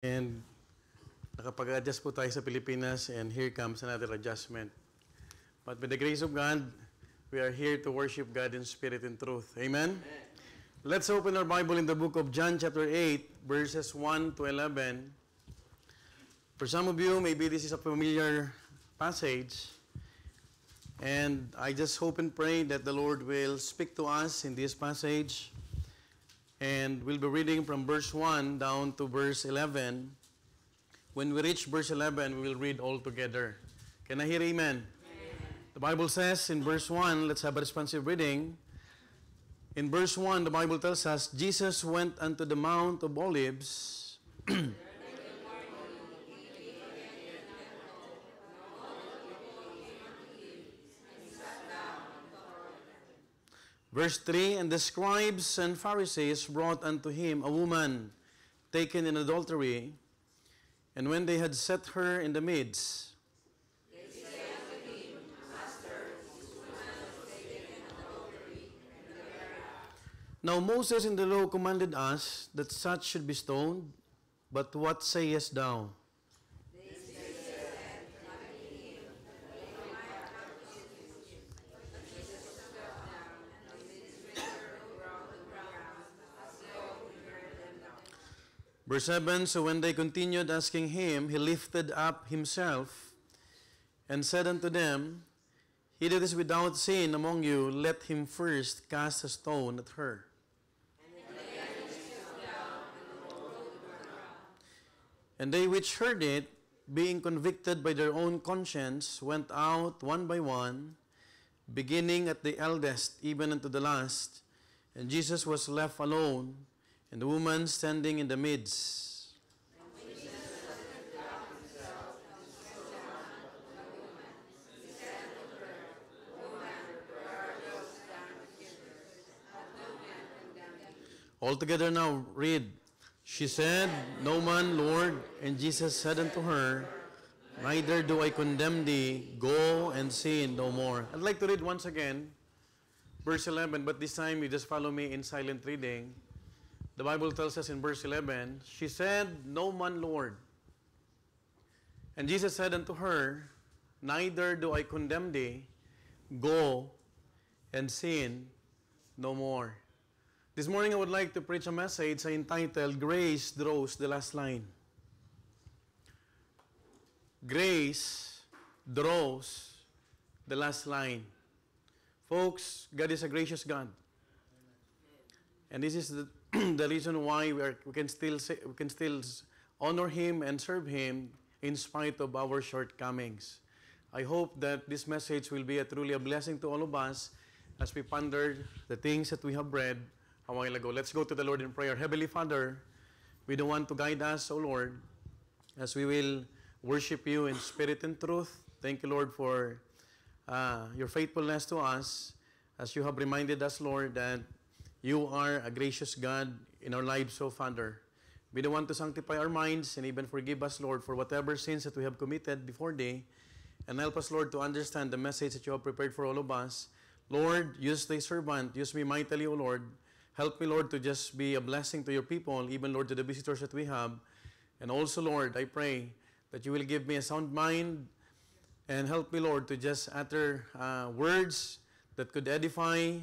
And nakapag-adjust po tayo sa Pilipinas and here comes another adjustment. But by the grace of God, we are here to worship God in spirit and truth. Amen? Let's open our Bible in the book of John chapter 8, verses 1 to 11. For some of you, maybe this is a familiar passage. And I just hope and pray that the Lord will speak to us in this passage. And we'll be reading from verse 1 down to verse 11. When we reach verse 11, we will read all together. Can I hear amen? Amen. The Bible says in verse 1, let's have a responsive reading. In verse 1, the Bible tells us, Jesus went unto the Mount of Olives. Verse 3, and the scribes and Pharisees brought unto him a woman taken in adultery, and when they had set her in the midst, they said unto him, Master, this woman was taken in adultery, and the very act. Now Moses in the law commanded us that such should be stoned, but what sayest thou? They said unto him, that they might have Jesus. But Jesus stood down, and with his finger wrote the ground, as though he heard them not. Verse 7, so when they continued asking him, he lifted up himself and said unto them, he that is without sin among you, let him first cast a stone at her. And they which heard it, being convicted by their own conscience, went out one by one, beginning at the eldest, even unto the last. And Jesus was left alone, and the woman standing in the midst. And Jesus lifted up himself, and stood down unto the woman. He said unto her, Woman, where are those thine accusers? Hath no man condemned thee? All together now, read. She said, No man, Lord. And Jesus said unto her, Neither do I condemn thee. Go and sin no more. I'd like to read once again, verse 11, but this time you just follow me in silent reading. The Bible tells us in verse 11, she said, No man, Lord. And Jesus said unto her, Neither do I condemn thee. Go and sin no more. This morning I would like to preach a message entitled, Grace Draws the Last Line. Grace draws the last line. Folks, God is a gracious God. And this is the reason why we can still honor Him and serve Him in spite of our shortcomings. I hope that this message will be truly a blessing to all of us as we ponder the things that we have read a while ago. Let's go to the Lord in prayer. Heavenly Father, we don't want to guide us, O Lord, as we will worship You in spirit and truth. Thank You, Lord, for Your faithfulness to us, as You have reminded us, Lord, that You are a gracious God in our lives, O Father. We don't want to sanctify our minds and even forgive us, Lord, for whatever sins that we have committed before Thee, and help us, Lord, to understand the message that You have prepared for all of us. Lord, use Thy servant, use me mightily, O Lord. Help me, Lord, to just be a blessing to Your people, even, Lord, to the visitors that we have. And also, Lord, I pray that You will give me a sound mind and help me, Lord, to just utter words that could edify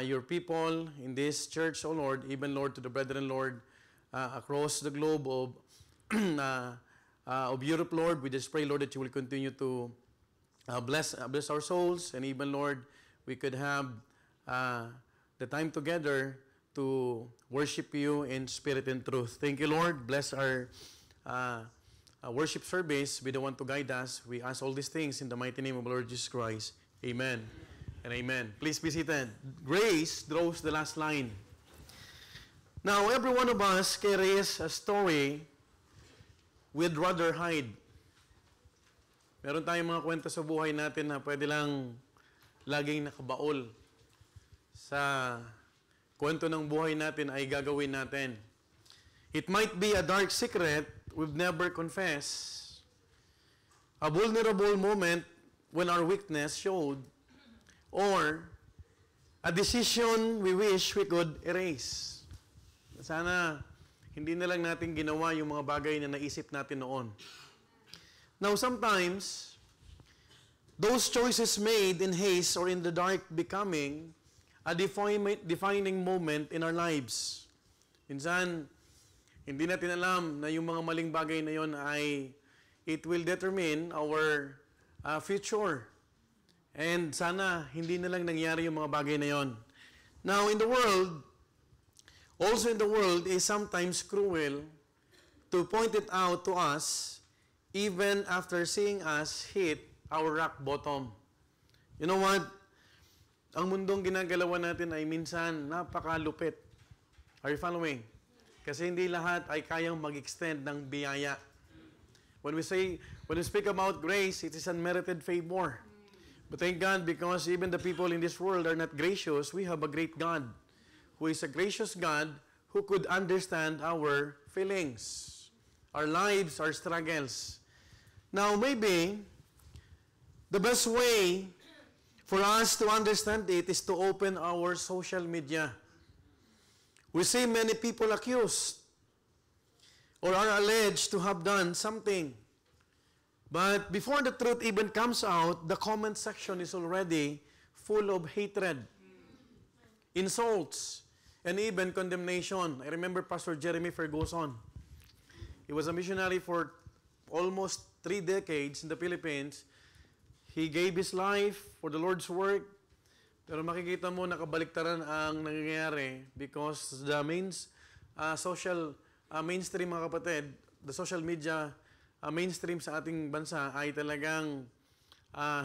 Your people in this church, O Lord, even, Lord, to the brethren, Lord, across the globe of Europe, Lord. We just pray, Lord, that You will continue to bless our souls, and even, Lord, we could have the time together to worship You in spirit and truth. Thank You, Lord. Bless our worship service. Be the one to guide us. We ask all these things in the mighty name of Lord Jesus Christ. Amen and amen. Please be seated. Grace draws the last line. Now, every one of us carries a story we'd rather hide. Meron tayong mga kwento sa buhay natin na pwede lang laging nakabaol. Sa kwento ng buhay natin ay gagawin natin. It might be a dark secret we've never confessed. A vulnerable moment when our weakness showed. Or a decision we wish we could erase. Sana Hindi na lang natin ginawa yung mga bagay na naisip natin noon. Now, sometimes, those choices made in haste or in the dark becoming a defining moment in our lives. Minsan, hindi natin alam na yung mga maling bagay na yon ay it will determine our future. And sana hindi na lang nangyari yung mga bagay na yon. Now, in the world, also in the world is sometimes cruel to point it out to us even after seeing us hit our rock bottom. You know what? Ang mundong ginagalawan natin ay minsan napakalupit. Are you following? Kasi hindi lahat ay kayang mag-extend ng biyaya. When we speak about grace, it is unmerited favor. But thank God, because even the people in this world are not gracious, we have a great God who is a gracious God who could understand our feelings, our lives, our struggles. Now, maybe the best way for us to understand it is to open our social media. We see many people accused or are alleged to have done something. But before the truth even comes out, the comment section is already full of hatred, insults, and even condemnation. I remember Pastor Jeremy Ferguson. He was a missionary for almost 3 decades in the Philippines. He gave his life for the Lord's work. Pero makikita mo, nakabaliktaran ang nangyayari because the mainstream, mga kapatid, the social media mainstream sa ating bansa ay talagang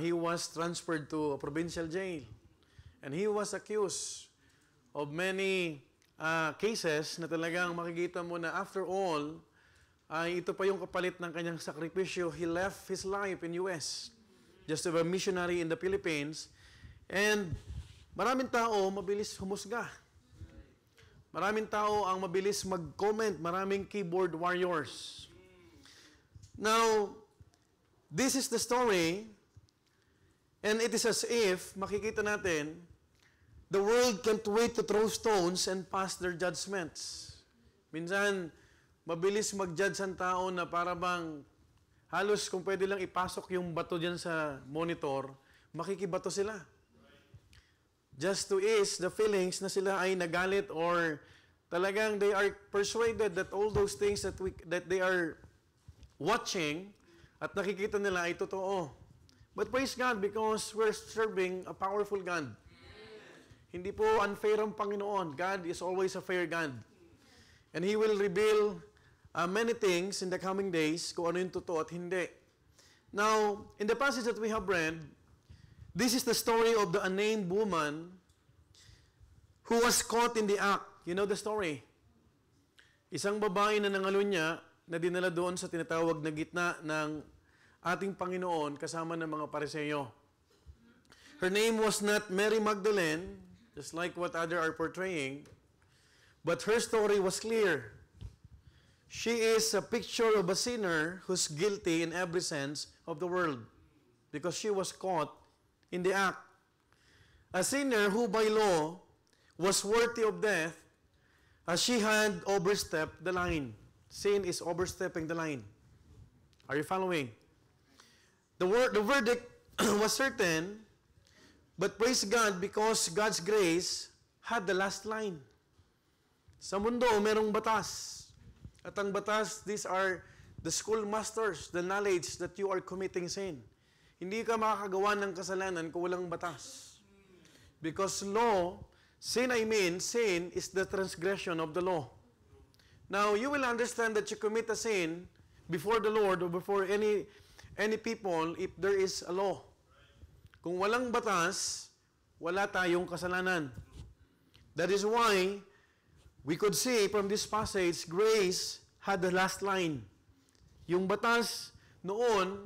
he was transferred to a provincial jail. And he was accused of many cases na talagang makikita mo na after all, ay ito pa yung kapalit ng kanyang sakripisyo. He left his life in US just to be a missionary in the Philippines. And maraming tao mabilis humusga. Maraming tao ang mabilis mag-comment. Maraming keyboard warriors. Now, this is the story, and it is as if, makikita natin, the world can't wait to throw stones and pass their judgments. Minsan, mabilis mag-judge ang tao na para bang halos kung pwede lang ipasok yung bato dyan sa monitor, makikibato sila. Just to ease the feelings na sila ay nagalit or talagang they are persuaded that all those things that they are watching at nakikita nila ay totoo. But praise God because we're serving a powerful God. Hindi po unfair ang Panginoon. God is always a fair God. And He will reveal many things in the coming days kung ano yung totoo at hindi. Now, in the passage that we have read, this is the story of the unnamed woman who was caught in the act. You know the story? Isang babae na nangalunya na dinala doon sa tinatawag na gitna ng ating Panginoon kasama ng mga Pariseyo. Her name was not Mary Magdalene, just like what others are portraying, but her story was clear. She is a picture of a sinner who's guilty in every sense of the word because she was caught in the act. A sinner who by law was worthy of death as she had overstepped the line. Sin is overstepping the line. Are you following? The verdict was certain, but praise God because God's grace had the last line. Sa mundo, merong batas. At ang batas, these are the schoolmasters, the knowledge that you are committing sin. Hindi ka makakagawa ng kasalanan kung walang batas. Because sin is the transgression of the law. Now, you will understand that you commit a sin before the Lord or before any people if there is a law. Kung walang batas, wala tayong kasalanan. That is why we could see from this passage, grace had the last line. Yung batas noon,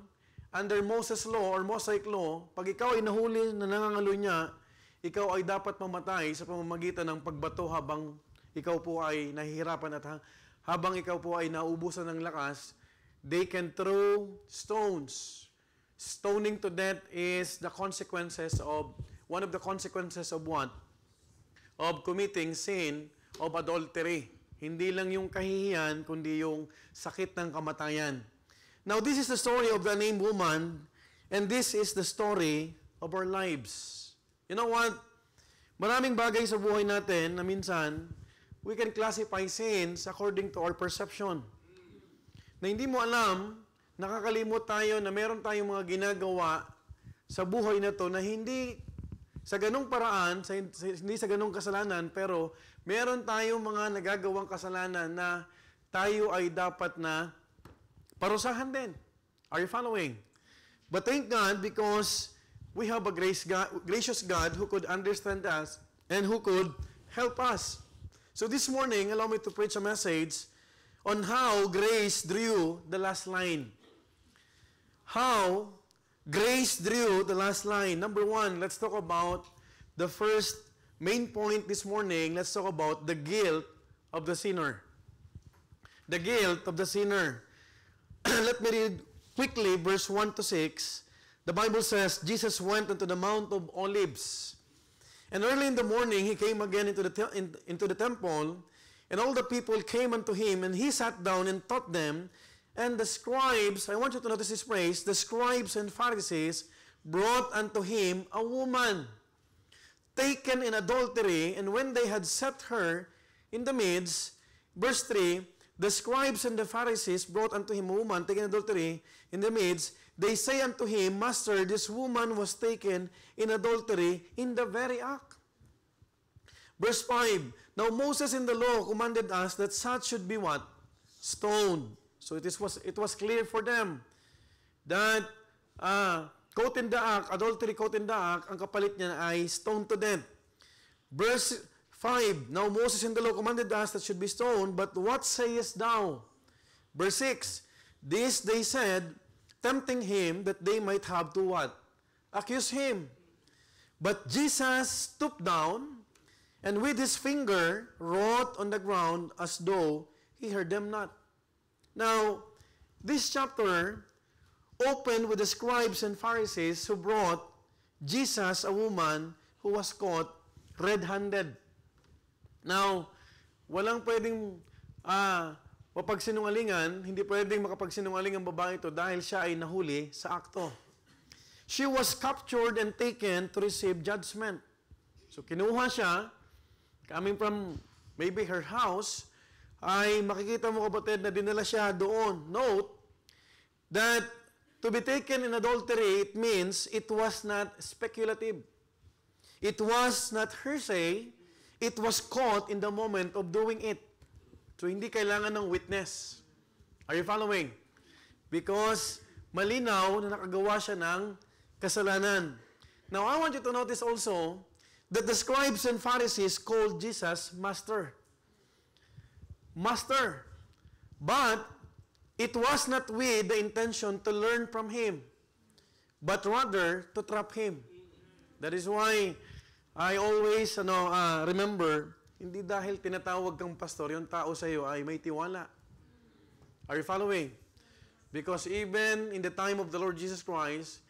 under Moses law or Mosaic law, pag ikaw ay nahuli na nangangalunya, ikaw ay dapat mamatay sa pamamagitan ng pagbato habang ikaw po ay nahihirapan at habang ikaw po ay naubusan ng lakas, they can throw stones. Stoning to death is the consequences of, one of the consequences of what? Of committing sin of adultery. Hindi lang yung kahihiyan, kundi yung sakit ng kamatayan. Now, this is the story of the unnamed woman, and this is the story of our lives. You know what? Maraming bagay sa buhay natin na minsan, we can classify sins according to our perception. Na hindi mo alam, nakakalimot tayo na meron tayong mga ginagawa sa buhay na to na hindi sa ganong paraan, hindi sa ganong kasalanan, pero meron tayong mga nagagawang kasalanan na tayo ay dapat na parusahan din. Are you following? But thank God because we have a gracious God who could understand us and who could help us. So this morning, allow me to preach a message on how grace drew the last line. How grace drew the last line. Number one, let's talk about the first main point this morning. Let's talk about the guilt of the sinner. The guilt of the sinner. Let me read quickly verse 1 to 6. The Bible says, Jesus went into the Mount of Olives. And early in the morning, he came again into the temple, and all the people came unto him, and he sat down and taught them. And the scribes, I want you to notice this phrase, the scribes and Pharisees brought unto him a woman taken in adultery, and when they had set her in the midst, verse 3, the scribes and the Pharisees brought unto him a woman taken in adultery in the midst. They say unto him, Master, this woman was taken in adultery in the very act. Verse 5, now Moses in the law commanded us that such should be what? Stoned. So it was clear for them that caught in the act, adultery caught in the act, ang kapalit niya ay stoned to death. Verse 5, now Moses in the law commanded us that should be stoned, but what sayest thou? Verse 6, this they said, tempting him that they might have to what? Accuse him. But Jesus stooped down and with his finger wrote on the ground as though he heard them not. Now, this chapter opened with the scribes and Pharisees who brought Jesus, a woman who was caught red-handed. Now, walang pwedeng mapagsinungalingan, hindi pwedeng makapagsinungaling ang babae ito dahil siya ay nahuli sa akto. She was captured and taken to receive judgment. So, kinuha siya, coming from maybe her house, ay makikita mo kapatid na dinala siya doon. Note that to be taken in adultery, it means it was not speculative. It was not hearsay. It was caught in the moment of doing it. So, hindi kailangan ng witness. Are you following? Because malinaw na nakagawa siya ng kasalanan. Now, I want you to notice also that the scribes and Pharisees called Jesus Master. Master. But it was not with the intention to learn from him, but rather to trap him. That is why I always remember, hindi dahil tinatawag kang pastor, yung tao sa iyo ay may tiwala. Are you following? Because even in the time of the Lord Jesus Christ,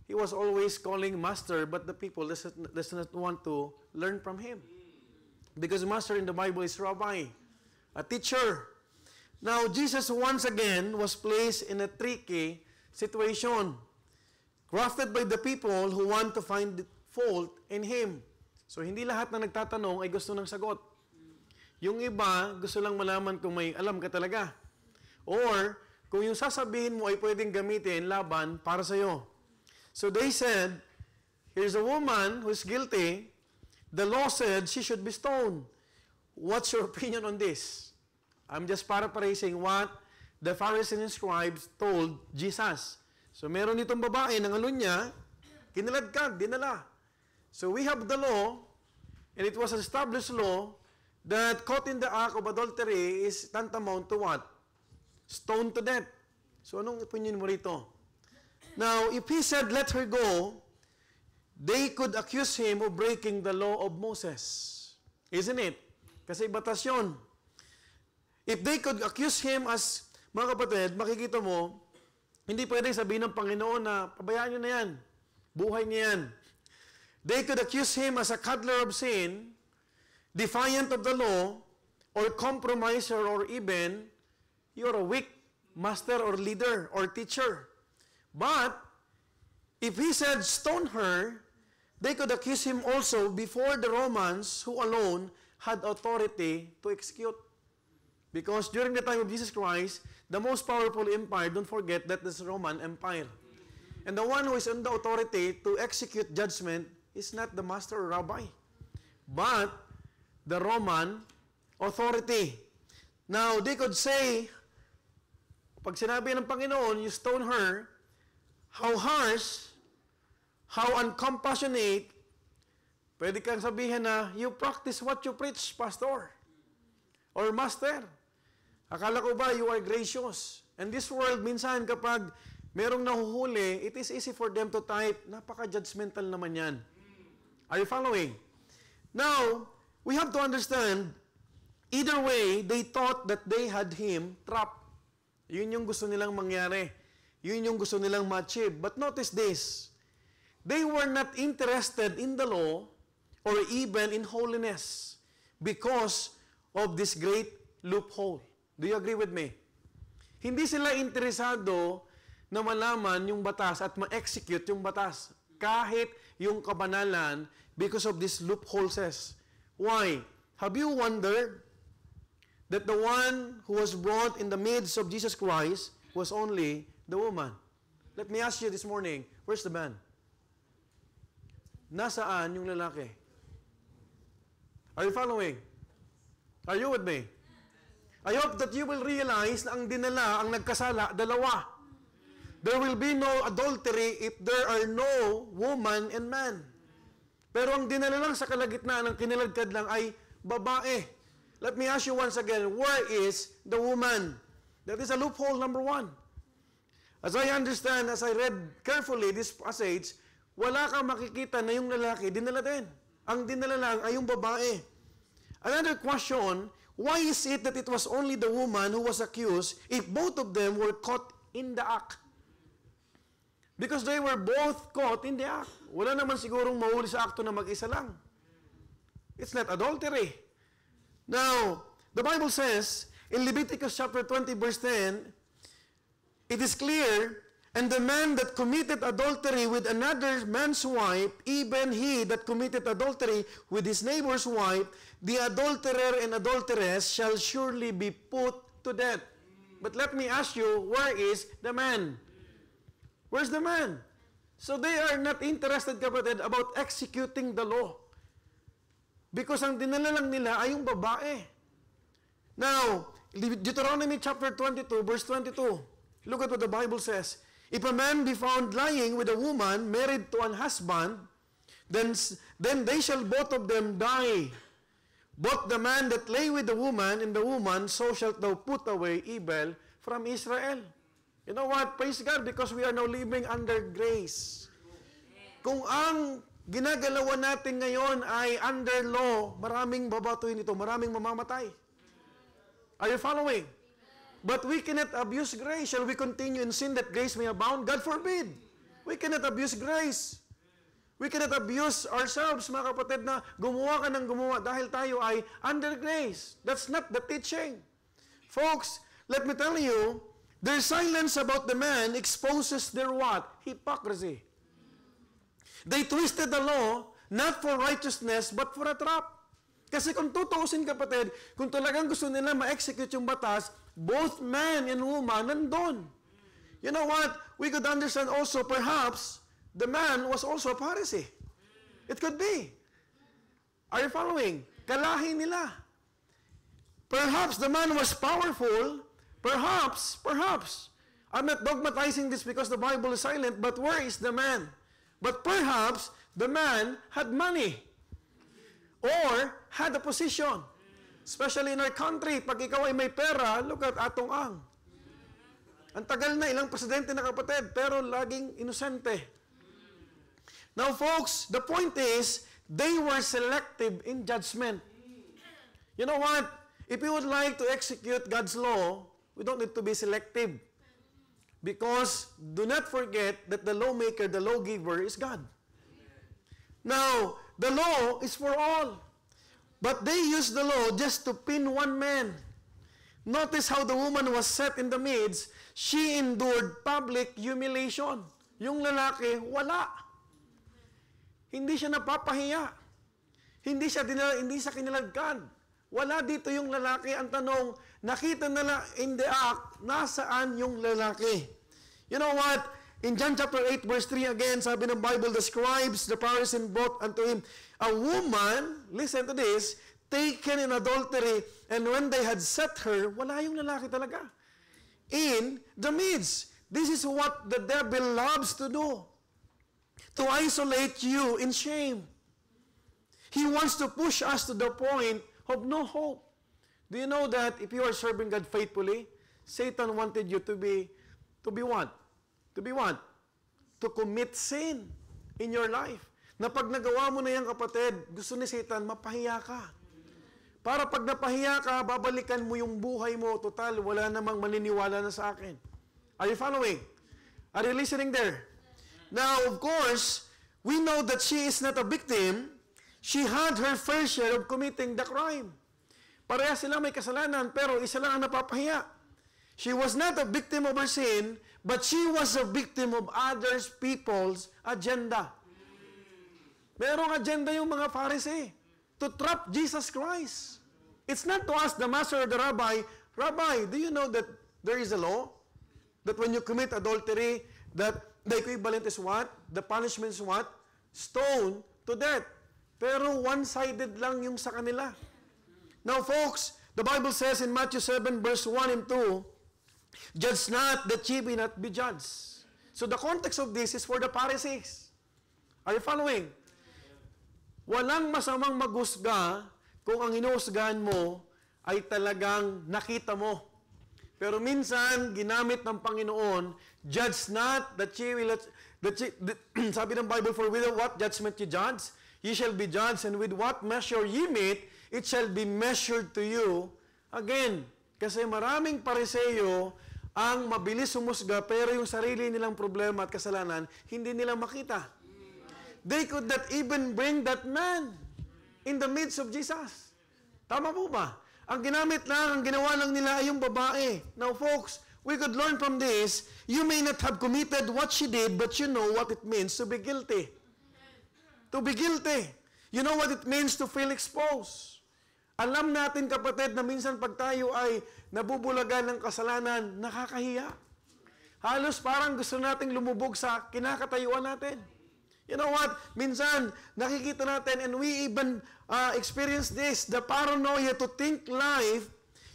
he was always calling Master, but the people does not want to learn from him. Because Master in the Bible is Rabbi, a teacher. Now, Jesus once again was placed in a tricky situation, crafted by the people who want to find fault in him. So, hindi lahat na nagtatanong ay gusto ng sagot. Yung iba, gusto lang malaman kung may alam ka talaga. Or, kung yung sasabihin mo ay pwedeng gamitin laban para sa'yo. So, they said, here's a woman who's guilty. The law said she should be stoned. What's your opinion on this? I'm just paraphrasing what the Pharisees and scribes told Jesus. So, meron itong babae, nangalun niya, kinaladkad, dinala. So, we have the law, and it was an established law that caught in the act of adultery is tantamount to what? Stoned to death. So, anong opinion mo rito? Now, if he said, let her go, they could accuse him of breaking the law of Moses. Isn't it? Kasi batas yun. If they could accuse him as, mga kapatid, makikita mo, hindi pwedeng sabihin ng Panginoon na, pabayaan nyo na yan. Buhay niya yan. They could accuse him as a cuddler of sin, defiant of the law, or compromiser, or even you're a weak master or leader or teacher. But if he said stone her, they could accuse him also before the Romans, who alone had authority to execute. Because during the time of Jesus Christ, the most powerful empire, don't forget that this Roman Empire. And the one who is on the authority to execute judgment is not the master or rabbi, but the Roman authority. Now, they could say, pag sinabi ng Panginoon, you stone her, how harsh, how uncompassionate, pwede kang sabihin na, you practice what you preach, pastor, or master. Akala ko ba, you are gracious? And this world, minsan kapag merong nahuhuli, it is easy for them to type, napaka-judgmental naman yan. Are you following? Now, we have to understand, either way, they thought that they had him trapped. Yun yung gusto nilang mangyari. Yun yung gusto nilang ma-achieve. But notice this, they were not interested in the law or even in holiness because of this great loophole. Do you agree with me? Hindi sila interesado na malaman yung batas at ma-execute yung batas kahit yung kabanalan because of these loopholes. Why? Have you wondered that the one who was brought in the midst of Jesus Christ was only the woman? Let me ask you this morning, where's the man? Nasaan yung lalaki? Are you following? Are you with me? I hope that you will realize na ang dinala, ang nagkasala, dalawa. There will be no adultery if there are no woman and man. Pero ang dinala lang sa kalagitnaan, ang kiniladkad lang ay babae. Let me ask you once again, where is the woman? That is a loophole number one. As I understand, as I read carefully this passage, wala kang makikita na yung lalaki, dinala din. Ang dinala lang ay yung babae. Another question, why is it that it was only the woman who was accused if both of them were caught in the act? Because they were both caught in the act. Wala naman sigurong mahuli sa akto na mag-isa lang. It's not adultery. Now, the Bible says, in Leviticus chapter 20, verse 10, it is clear, and the man that committed adultery with another man's wife, even he that committed adultery with his neighbor's wife, the adulterer and adulteress shall surely be put to death. But let me ask you, where is the man? Where's the man? So they are not interested, kapatid, about executing the law. Because ang dinala lang nila ay yung babae. Now, Deuteronomy chapter 22, verse 22. Look at what the Bible says. If a man be found lying with a woman married to an husband, then they shall both of them die. Both the man that lay with the woman and the woman, so shalt thou put away evil from Israel. You know what? Praise God, because we are now living under grace. Kung ang ginagalawan natin ngayon ay under law, maraming babatuhin ito, maraming mamamatay. Are you following? But we cannot abuse grace. Shall we continue in sin that grace may abound? God forbid. We cannot abuse grace. We cannot abuse ourselves, mga kapatid, na gumawa ka ng gumawa dahil tayo ay under grace. That's not the teaching. Folks, let me tell you, their silence about the man exposes their what? Hypocrisy. They twisted the law, not for righteousness, but for a trap. Kasi kung tutuusin, kapatid, kung talagang gusto nila ma-execute yung batas, both man and woman nandun. You know what? We could understand also, perhaps, the man was also a Pharisee. It could be. Are you following? Kalahi nila. Perhaps the man was powerful. Perhaps. I'm not dogmatizing this because the Bible is silent, but where is the man? But perhaps the man had money or had a position. Especially in our country, pag ikaw ay may pera, look at Atong Ang. Ang tagal na, ilang presidente na, kapatid, pero laging inosente. Now folks, the point is, they were selective in judgment. You know what? If we would like to execute God's law, we don't need to be selective. Because do not forget that the lawmaker, the lawgiver is God. Now, the law is for all. But they used the law just to pin one man. Notice how the woman was set in the midst. She endured public humiliation. Yung lalaki, wala. Hindi siya napapahiya. Hindi siya kinilagkan. Wala dito yung lalaki. Ang tanong, nakita nila in the act, nasaan yung lalaki? You know what? In John chapter 8 verse 3 again, sabi ng Bible, the scribes, the Pharisees brought unto him a woman, listen to this, taken in adultery, and when they had set her, wala yung lalaki talaga. In the midst. This is what the devil loves to do. To isolate you in shame. He wants to push us to the point of no hope. Do you know that if you are serving God faithfully, Satan wanted you to be what? To be what? To commit sin in your life. Na pag nagawa mo na yan, kapatid, gusto ni Satan, mapahiya ka. Para pag napahiya ka, babalikan mo yung buhay mo. Total, wala namang maniniwala na sa akin. Are you following? Are you listening there? Now, of course, we know that she is not a victim. She had her fair share of committing the crime. Pareha sila may kasalanan, pero isa lang ang napapahiya. She was not a victim of her sin, but she was a victim of others people's agenda. Merong agenda yung mga Pharisee to trap Jesus Christ. It's not to ask the master or the rabbi, Rabbi, do you know that there is a law? That when you commit adultery, that the equivalent is what? The punishment is what? Stone to death. Pero one-sided lang yung sa kanila. Now folks, the Bible says in Matthew 7 verse 1 and 2, judge not that ye be not be judged. So the context of this is for the Pharisees. Are you following? Walang masamang maghusga kung ang hinuhusgahan mo ay talagang nakita mo. Pero minsan, ginamit ng Panginoon, judge not that ye will, sabi ng Bible, for with what judgment ye judge, ye shall be judged, and with what measure ye meet, it shall be measured to you. Again, kasi maraming Pariseo ang mabilis humusga, pero yung sarili nilang problema at kasalanan, hindi nila makita. They could not even bring that man in the midst of Jesus. Tama po ba? Ang ginamit lang, ang ginawa lang nila ay yung babae. Now folks, we could learn from this, you may not have committed what she did, but you know what it means to be guilty. To be guilty. You know what it means to feel exposed. Alam natin, kapatid, na minsan pag tayo ay nabubulagan ng kasalanan, nakakahiya. Halos parang gusto nating lumubog sa kinakatayuan natin. You know what? Minsan, nakikita natin, and we even experience this, the paranoia to think life,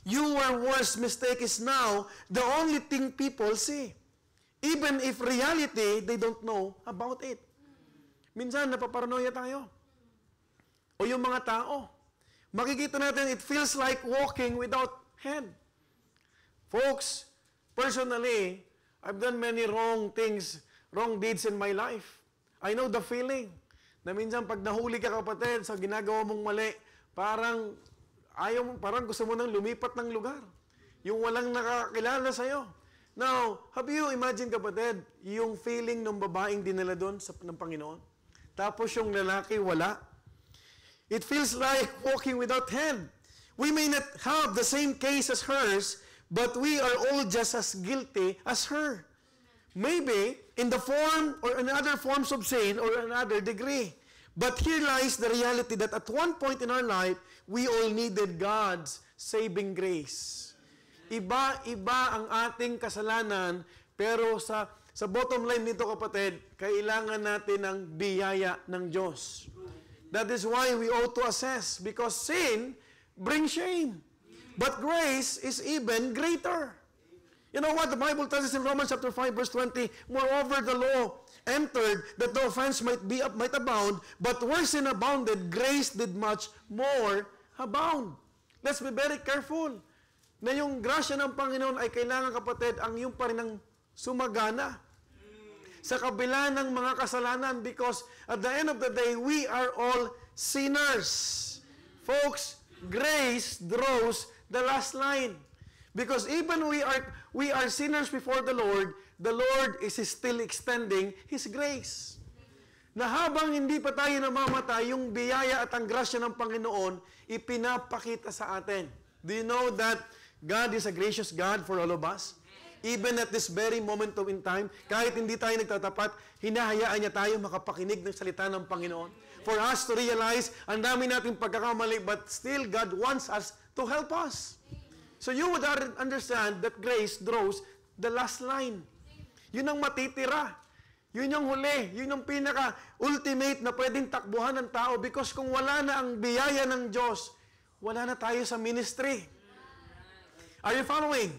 your worst mistake is now the only thing people see. Even if reality, they don't know about it. Minsan, napaparanoia tayo. O yung mga tao. Makikita natin, it feels like walking without head. Folks, personally, I've done many wrong things, wrong deeds in my life. I know the feeling na minsan pag nahuli ka, kapatid, sa ginagawa mong mali, parang gusto mo nang lumipat ng lugar. Yung walang nakakilala sa'yo. Now, have you imagine, kapatid, yung feeling ng babaeng dinala doon ng Panginoon? Tapos yung lalaki, wala. It feels like walking without hand. We may not have the same case as hers, but we are all just as guilty as her. Maybe in the form or in other forms of sin or another degree. But here lies the reality that at one point in our life, we all needed God's saving grace. Iba-iba ang ating kasalanan, pero sa bottom line nito, kapatid, kailangan natin ng biyaya ng Diyos. That is why we ought to assess, because sin brings shame. But grace is even greater. You know what? The Bible tells us in Romans chapter 5 verse 20, moreover the law entered that the offense might abound, but where sin abounded, grace did much more abound. Let's be very careful na yung grasya ng Panginoon ay kailangan, kapatid, ang yung pa rin ang sumagana sa kabila ng mga kasalanan, because at the end of the day, we are all sinners. Folks, grace draws the last line. Because even we are sinners before the Lord is still extending His grace. na habang hindi pa tayo namamatay, yung biyaya at ang grasya ng Panginoon, ipinapakita sa atin. Do you know that God is a gracious God for all of us? Even at this very moment in time, kahit hindi tayo nagtatapat, hinahayaan niya tayo makapakinig ng salita ng Panginoon. For us to realize, ang dami nating pagkakamali, but still God wants us to help us. So you would understand that grace draws the last line. Yun ang matitira. Yun yung huli. Yun yung pinaka-ultimate na pwedeng takbuhan ng tao because kung wala na ang biyaya ng Diyos, wala na tayo sa ministry. Are you following?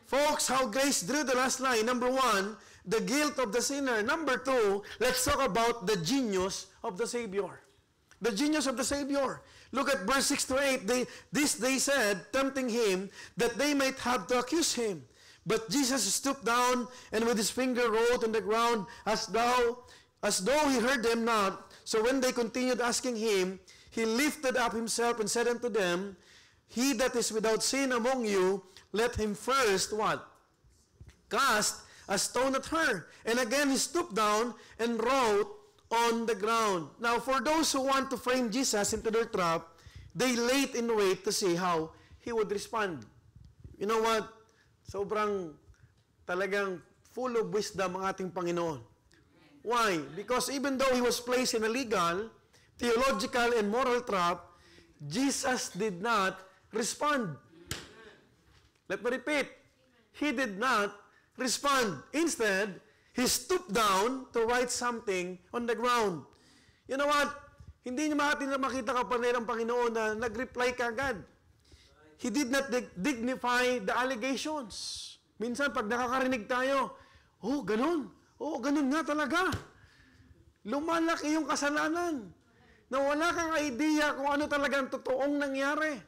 Folks, how grace drew the last line. Number 1, the guilt of the sinner. Number 2, let's talk about the genius of the Savior. The genius of the Savior. Look at verse 6 to 8. They said, tempting him, that they might have to accuse him. But Jesus stooped down and with his finger wrote on the ground as though he heard them not. So when they continued asking him, he lifted up himself and said unto them, He that is without sin among you, let him first, what? Cast a stone at her. And again he stooped down and wrote on the ground. Now for those who want to frame Jesus into their trap, they laid in wait to see how he would respond. You know what? Sobrang talagang full of wisdom ang ating Panginoon. Why? Because even though he was placed in a legal, theological, and moral trap, Jesus did not respond. Let me repeat. He did not respond. Instead, he stooped down to write something on the ground. You know what? Hindi niya makita kapatid ang Panginoon na nag-reply kagad. He did not dignify the allegations. Minsan, pag nakakarinig tayo, oh, ganun nga talaga. Lumalaki yung kasalanan. Na wala kang idea kung ano talagang totoong nangyari.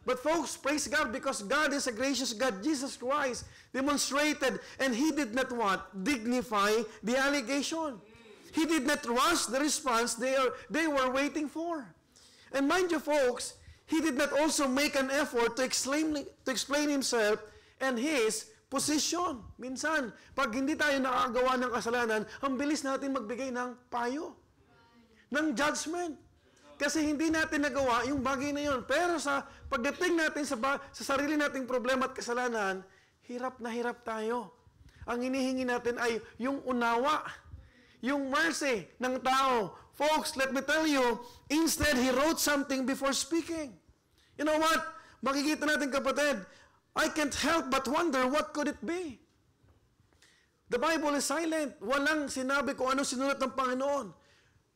But folks, praise God because God is a gracious God. Jesus Christ demonstrated and He did not what? Dignify the allegation. He did not rush the response they were waiting for. And mind you folks, He did not also make an effort to explain himself and his position. Minsan, pag hindi tayo nakagawa ng kasalanan, ang bilis natin magbigay ng payo, ng judgment. Kasi hindi natin nagawa yung bagay na yun. Pero sa pagdating natin sa sarili nating problema at kasalanan, hirap na hirap tayo. Ang hinihingi natin ay yung unawa, yung mercy ng tao. Folks, let me tell you, instead, he wrote something before speaking. You know what? Makikita natin kapatid, I can't help but wonder what could it be. The Bible is silent. Walang sinabi kung ano sinulat ng Panginoon.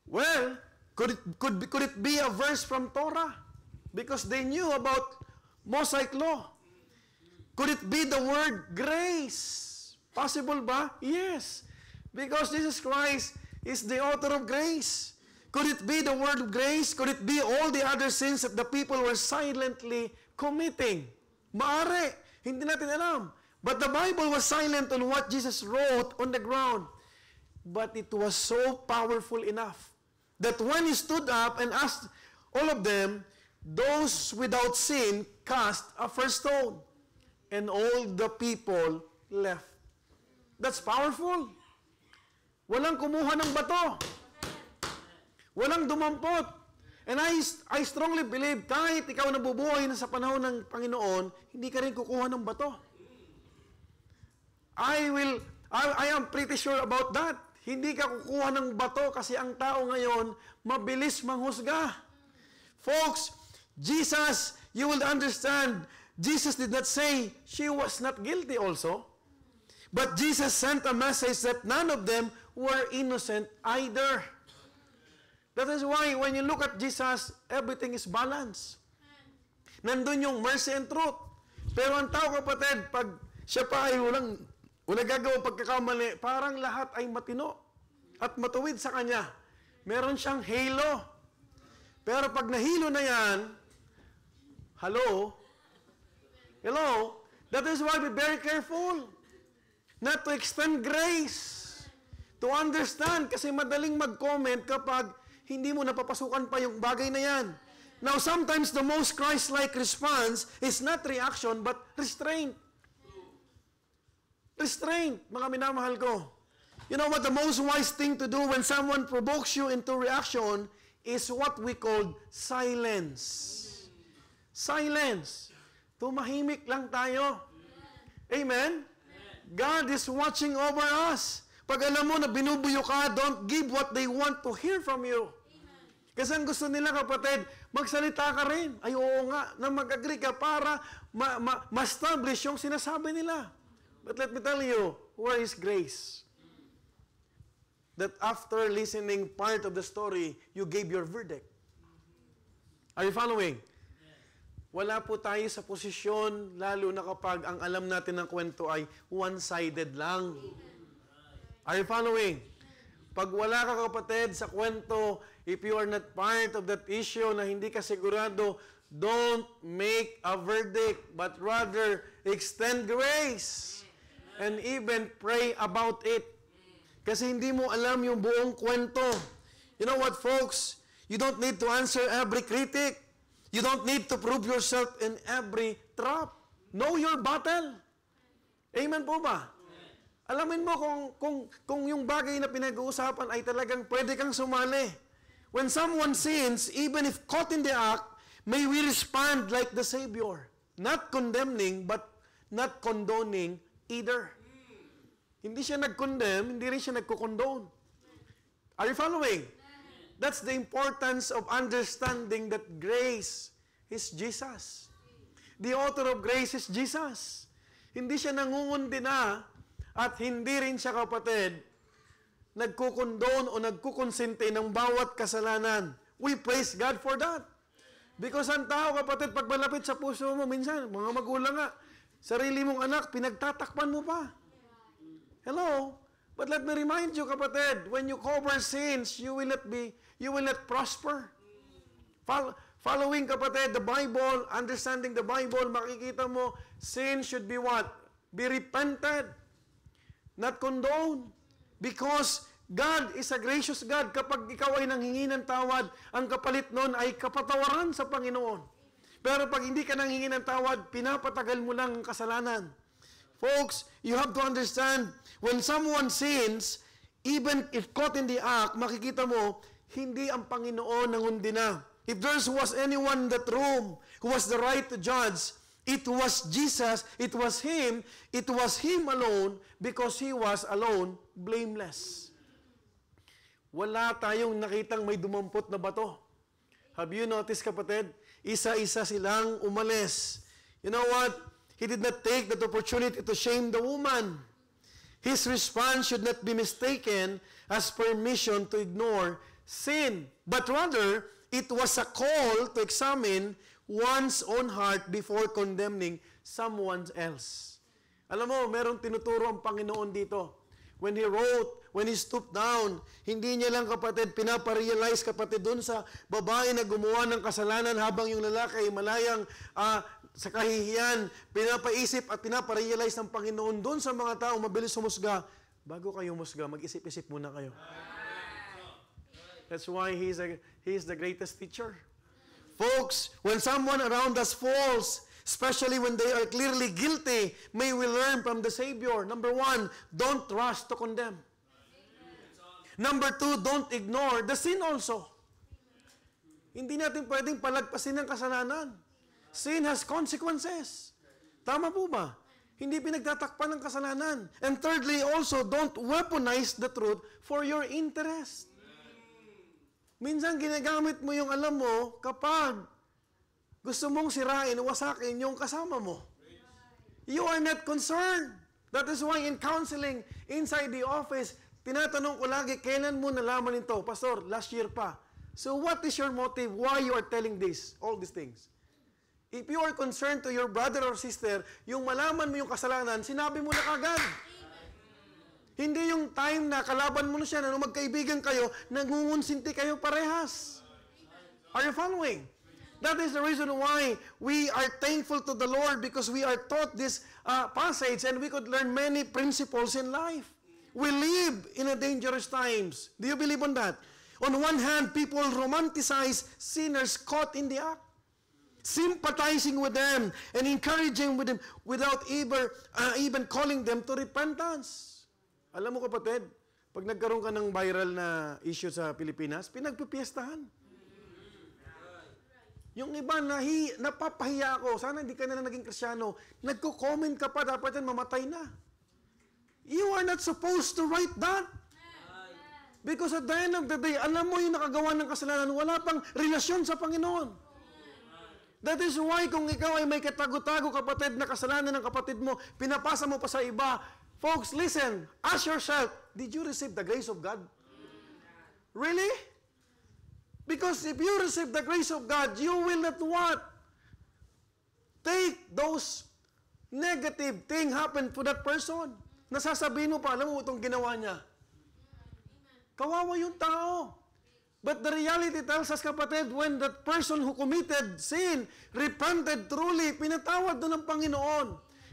Well, could it be a verse from Torah? Because they knew about Mosaic law. Could it be the word grace? Possible ba? Yes. Because Jesus Christ is the author of grace. Could it be the word of grace? Could it be all the other sins that the people were silently committing? Maari. Hindi natin alam. But the Bible was silent on what Jesus wrote on the ground. But it was so powerful enough that when he stood up and asked all of them, those without sin cast a first stone. And all the people left. That's powerful. Walang kumuha ng bato. Walang dumampot. And I strongly believe, kahit ikaw nabubuhay na sa panahon ng Panginoon, hindi ka rin kukuha ng bato. I am pretty sure about that. Hindi ka kukuha ng bato kasi ang tao ngayon, mabilis manghusga. Folks, Jesus, you will understand, Jesus did not say she was not guilty also. But Jesus sent a message that none of them were innocent either. That is why when you look at Jesus, everything is balanced. Nandun yung mercy and truth. Pero ang tao kapatid, pag siya pa ay walang gagawa pagkakamali, parang lahat ay matino at matuwid sa kanya. Meron siyang halo. Pero pag nahilo na yan, hello? That is why be very careful not to extend grace. To understand, kasi madaling mag-comment kapag hindi mo napapasukan pa yung bagay na yan. Now, sometimes the most Christ-like response is not reaction, but restraint. Restraint, mga minamahal ko. You know what the most wise thing to do when someone provokes you into reaction is what we call silence. Silence. Tumahimik lang tayo. Amen? God is watching over us. Pag alam mo na binubuyo ka, don't give what they want to hear from you. Kasi ang gusto nila, kapatid, magsalita ka rin. Ay, oo nga, na mag-agree ka para ma-establish yung sinasabi nila. But let me tell you, where is grace? That after listening part of the story, you gave your verdict. Are you following? Wala po tayo sa posisyon, lalo na kapag ang alam natin ng kwento ay one-sided lang. Are you following? Pag wala ka, kapatid, sa kwento, if you are not part of that issue na hindi ka sigurado, don't make a verdict, but rather extend grace and even pray about it. Kasi hindi mo alam yung buong kwento. You know what, folks? You don't need to answer every critic. You don't need to prove yourself in every trap. Know your battle. Amen po ba? Alamin mo kung yung bagay na pinag-uusapan ay talagang pwede kang sumali. When someone sins, even if caught in the act, may we respond like the Savior. Not condemning, but not condoning either. Hindi siya nag-condemn, hindi rin siya nagko-condone. Are you following? That's the importance of understanding that grace is Jesus. The author of grace is Jesus. Hindi siya nangungundi na at hindi rin siya, kapatid, nagko-condone o nagkukonsente ng bawat kasalanan. We praise God for that. Because ang tao, kapatid, pag malapit sa puso mo, minsan, mga magulang nga, sarili mong anak, pinagtatakpan mo pa. Hello? But let me remind you, kapatid, when you cover sins, you will not prosper. Following, kapatid, the Bible, understanding the Bible, makikita mo, sin should be what? Be repented, not condoned. Because God is a gracious God. Kapag ikaw ay nanghingi ng tawad, ang kapalit nun ay kapatawaran sa Panginoon. Pero pag hindi ka nanghingi ng tawad, pinapatagal mo lang ang kasalanan. Folks, you have to understand, when someone sins, even if caught in the act, makikita mo, hindi ang Panginoon nangundi na. If there was anyone in that room who was the right to judge, it was Jesus, it was Him alone, because He was alone, blameless. Wala tayong nakitang may dumampot na bato. Have you noticed, kapatid? Isa-isa silang umalis. You know what? He did not take that opportunity to shame the woman. His response should not be mistaken as permission to ignore sin, but rather, it was a call to examine one's own heart before condemning someone else. Alam mo, merong tinuturo ang Panginoon dito. When He stooped down, hindi niya lang, kapatid, pinaparealize, kapatid, dun sa babae na gumawa ng kasalanan habang yung lalaki ay malayang sa kahihiyan, pinapaisip at pinaparealize ng Panginoon dun sa mga tao mabilis humusga. Bago kayo humusga, mag-isip-isip muna kayo. That's why He is the greatest teacher. Folks, when someone around us falls, especially when they are clearly guilty, may we learn from the Savior. Number 1, don't rush to condemn. Number 2, don't ignore the sin also. Hindi natin pwedeng palagpasin ng kasalanan. Sin has consequences. Tama po ba? Hindi pinagtatakpan ng kasalanan. And thirdly, also, don't weaponize the truth for your interest. Minsan ginagamit mo yung alam mo kapag gusto mong sirain, wasakin yung kasama mo. You are not concerned. That is why in counseling, inside the office, tinatanong ko lagi, kailan mo nalaman ito? Pastor, last year pa. So what is your motive? Why you are telling this? All these things. If you are concerned to your brother or sister, yung malaman mo yung kasalanan, sinabi mo na kagad. Hindi yung time na kalaban mo na siya, na nung magkaibigan kayo, nangungunsinti kayo parehas. Are you following? That is the reason why we are thankful to the Lord, because we are taught this passage and we could learn many principles in life. We live in a dangerous times. Do you believe on that? On one hand, people romanticize sinners caught in the act, sympathizing with them and encouraging with them without even calling them to repentance. Alam mo, kapatid, Pag nagkaroon ka ng viral na issue sa Pilipinas, pinagpipiestahan. Yung iba, napapahiya ako. Sana hindi ka na naging Kristyano. Nagko-comment ka pa, dapat yan mamatay na. You are not supposed to write that. Because at the end of the day, alam mo yung nakagawa ng kasalanan, wala pang relasyon sa Panginoon. That is why kung ikaw ay may katago-tago kapatid na kasalanan ng kapatid mo, pinapasa mo pa sa iba. Folks, listen, ask yourself, did you receive the grace of God? Really? Because if you receive the grace of God, you will not what? Take those negative thing happen to that person. Nasasabihin mo pa, alam mo itong ginawa niya. Kawawa yung tao. But the reality tells us, kapatid, when that person who committed sin, repented truly, pinatawad doon ng Panginoon.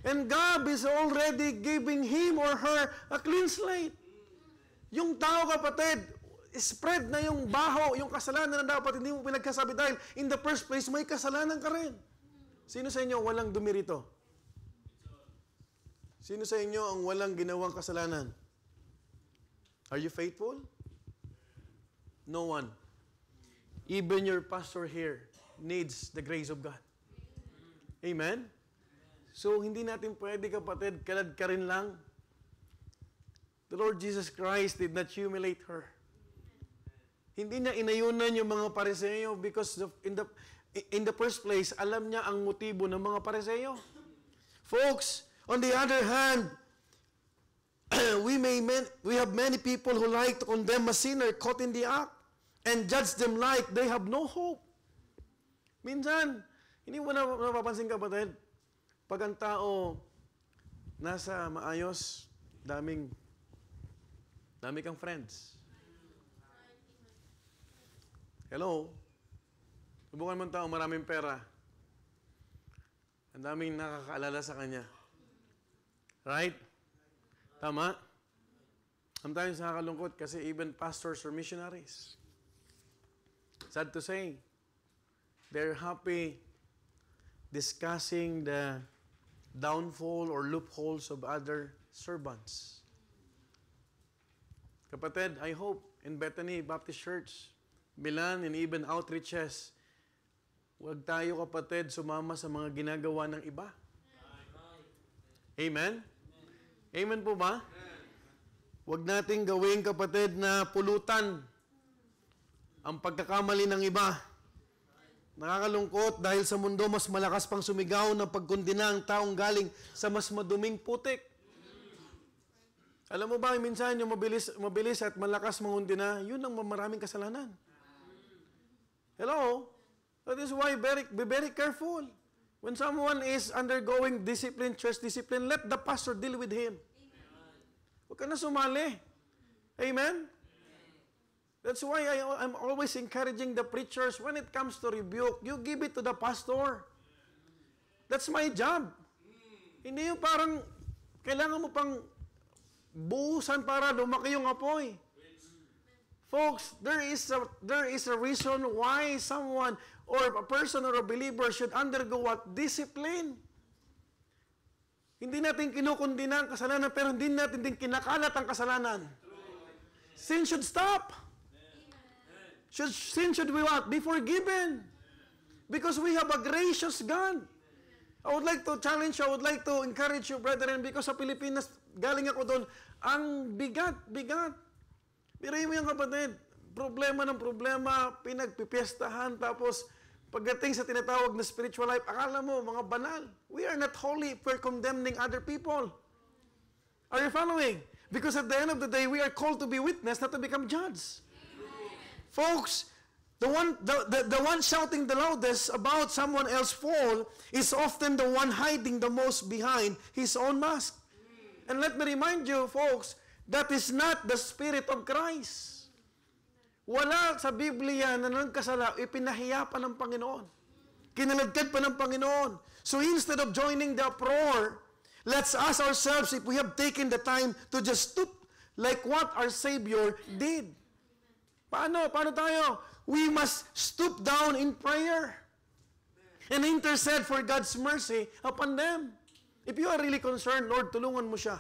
And God is already giving him or her a clean slate. Yung tao, kapatid, spread na yung baho, yung kasalanan na dapat hindi mo pinagkasabi dahil in the first place, may kasalanan ka rin. Sino sa inyo walang dumi rito? Sino sa inyo ang walang ginawang kasalanan? Are you faithful? No one. Even your pastor here needs the grace of God. Amen? So, hindi natin pwede, kapatid, kalad ka rin lang. The Lord Jesus Christ did not humiliate her. Hindi niya inayunan yung mga Pariseo because in the first place, alam niya ang motibo ng mga Pariseo. Folks, on the other hand, we have many people who like to condemn a sinner caught in the act and judge them like they have no hope. Minsan, hindi mo napapansin, kapatid, pag ang tao nasa maayos, dami kang friends. Hello? Subukan mo ang tao, maraming pera. Ang daming nakakaalala sa kanya. Right? Tama? Sometimes nakakalungkot kasi even pastors or missionaries, sad to say, they're happy discussing the downfall or loopholes of other servants. Kapatid, I hope in Bethany Baptist Church, Milan, and even outreaches, huwag tayo, kapatid, sumama sa mga ginagawa ng iba. Amen? Amen po ba? Huwag nating gawin, kapatid, na pulutan ang pagkakamali ng iba. Nakakalungkot dahil sa mundo mas malakas pang sumigaw ng pagkundina ang taong galing sa mas maduming putik. Alam mo ba, minsan yung mabilis at malakas mangundina, yun ang maraming kasalanan. Hello? That is why be very careful. When someone is undergoing discipline, church discipline, let the pastor deal with him. Huwag ka na sumali. Amen? That's why I'm always encouraging the preachers, when it comes to rebuke, you give it to the pastor. That's my job. Hindi yung parang, kailangan mo pang buhusan para lumaki yung apoy. Folks, there is a reason why someone or a person or a believer should undergo what? Discipline. Hindi natin kinukundina ang kasalanan, pero hindi natin din kinakalat ang kasalanan. Sin should stop. Sin should be what? Be forgiven. Because we have a gracious God. I would like to challenge you, I would like to encourage you, brethren, because sa Pilipinas, galing ako doon, ang bigat. Birahin mo yung kapatid, problema, pinagpipiestahan, tapos pagdating sa tinatawag na spiritual life, akala mo, mga banal. We are not holy if we're condemning other people. Are you following? Because at the end of the day, we are called to be witness, not to become judge. Folks, the one shouting the loudest about someone else's fall is often the one hiding the most behind his own mask. And let me remind you, folks, that is not the Spirit of Christ. Wala sa Biblia na nagkasala, ipinahiya pa ng Panginoon. Kinalagkad pa ng Panginoon. So instead of joining the uproar, let's ask ourselves if we have taken the time to just stoop like what our Savior did. Paano tayo? We must stoop down in prayer and intercede for God's mercy upon them. If you are really concerned, Lord, tulungan mo siya.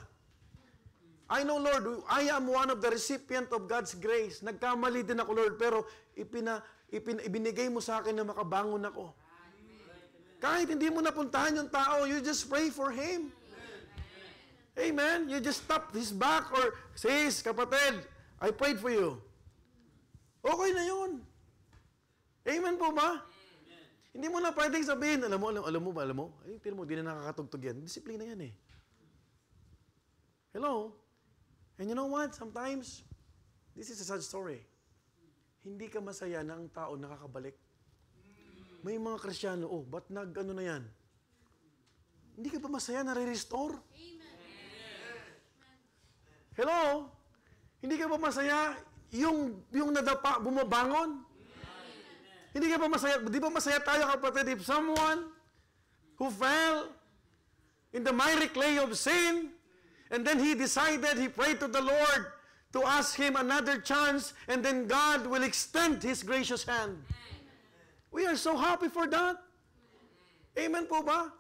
I know, Lord, I am one of the recipient of God's grace. Nagkamali din ako, Lord, pero ibinigay mo sa akin na makabangon ako. Kahit hindi mo napuntahan yung tao, you just pray for him. Amen? You just tap his back or, sis, kapatid, I prayed for you. Okay na yun. Amen po ba? Hindi mo na pwedeng sabihin, alam mo, ay, tira mo, di na nakakatugtog yan. Disiplina yan eh. Hello? And you know what? Sometimes, this is a sad story. Hindi ka masaya na ang tao nakakabalik. May mga Kristiyano, ba't na yan? Hindi ka ba masaya na re-restore? Hello? Hindi ka ba masaya yung nadapa, bumabangon? Hindi ka ba masaya? Di ba masaya tayo, kapatid, if someone who fell in the miry clay of sin, and then he decided, he prayed to the Lord to ask him another chance, and then God will extend His gracious hand. We are so happy for that. Amen po ba?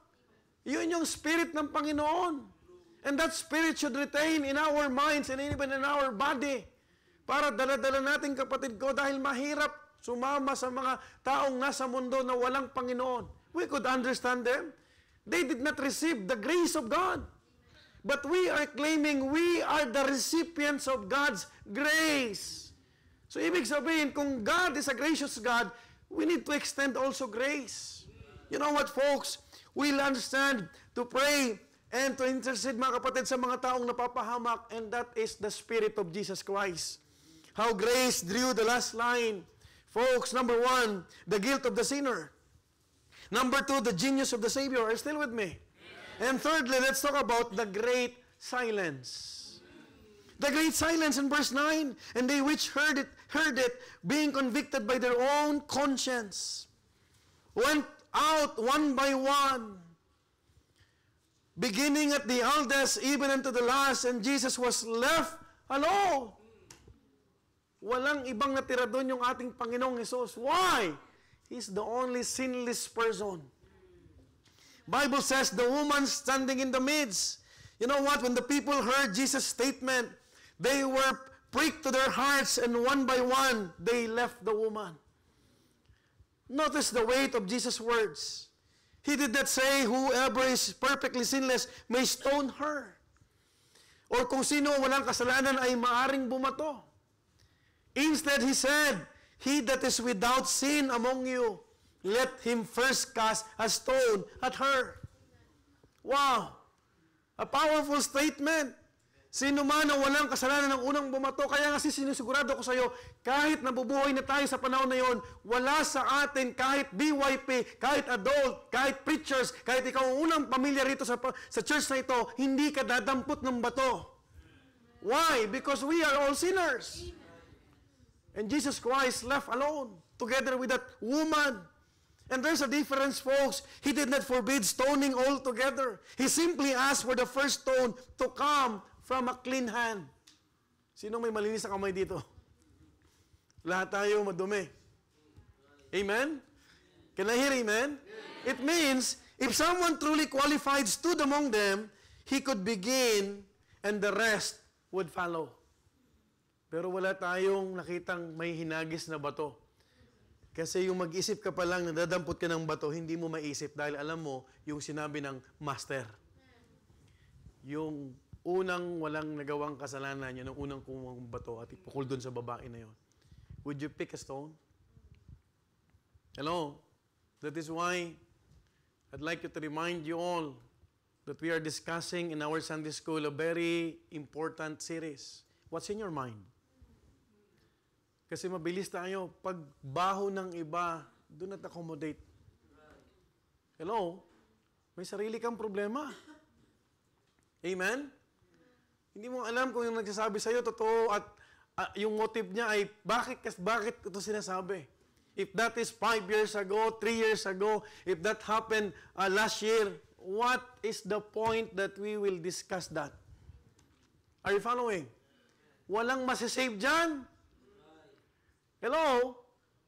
Yun yung spirit ng Panginoon. And that spirit should retain in our minds and even in our body. Para dala-dala natin, kapatid ko, dahil mahirap sumama sa mga taong nasa mundo na walang Panginoon. We could understand them. They did not receive the grace of God. But we are claiming we are the recipients of God's grace. So, ibig sabihin, kung God is a gracious God, we need to extend also grace. You know what, folks? We'll understand to pray and to intercede, mga kapatid, sa mga taong napapahamak, and that is the Spirit of Jesus Christ. How grace drew the last line. Folks, number 1, the guilt of the sinner. Number 2, the genius of the Savior. Are you still with me? And thirdly, let's talk about the great silence. The great silence in verse 9. And they which heard it, being convicted by their own conscience, went out one by one, beginning at the eldest, even unto the last, and Jesus was left alone. Walang ibang natira doon yung ating Panginoong Jesus. Why? He's the only sinless person. Bible says the woman standing in the midst. You know what? When the people heard Jesus' statement, they were pricked to their hearts, and one by one, they left the woman. Notice the weight of Jesus' words. He did not say, whoever is perfectly sinless may stone her. Or kung sino walang kasalanan ay maaring bumato. Instead, He said, he that is without sin among you, let him first cast a stone at her. Wow! A powerful statement. Sino man ang walang kasalanan ng unang bumato, kaya nga sinisigurado ko sa iyo, kahit nabubuhay na tayo sa panahon na yon, wala sa atin, kahit BYP, kahit adult, kahit preachers, kahit ikaw ang unang pamilya rito sa church na ito, hindi ka dadampot ng bato. Why? Because we are all sinners. And Jesus Christ left alone, together with that woman. And there's a difference, folks. He did not forbid stoning altogether. He simply asked for the first stone to come from a clean hand. Sino may malinis na kamay dito? Lahat tayo madumi. Amen? Can I hear amen? It means, if someone truly qualified stood among them, he could begin and the rest would follow. Pero wala tayong nakitang may hinagis na bato. Kasi yung mag-isip ka pa lang, nadadampot ka ng bato, hindi mo maisip dahil alam mo yung sinabi ng master. Yung unang walang nagawang kasalanan, yun ang unang kumang bato at ipukul doon sa babae na yun. Would you pick a stone? Hello? That is why I'd like to remind you all that we are discussing in our Sunday school a very important series. What's in your mind? Kasi mabilis tayo. Pag baho ng iba, do not accommodate. Hello? May sarili kang problema. Amen? Hindi mo alam kung yung nagsasabi sa'yo, totoo, at yung motive niya ay, bakit ito sinasabi? If that is 5 years ago, 3 years ago, if that happened last year, what is the point that we will discuss that? Are you following? Walang masisave dyan. Hello?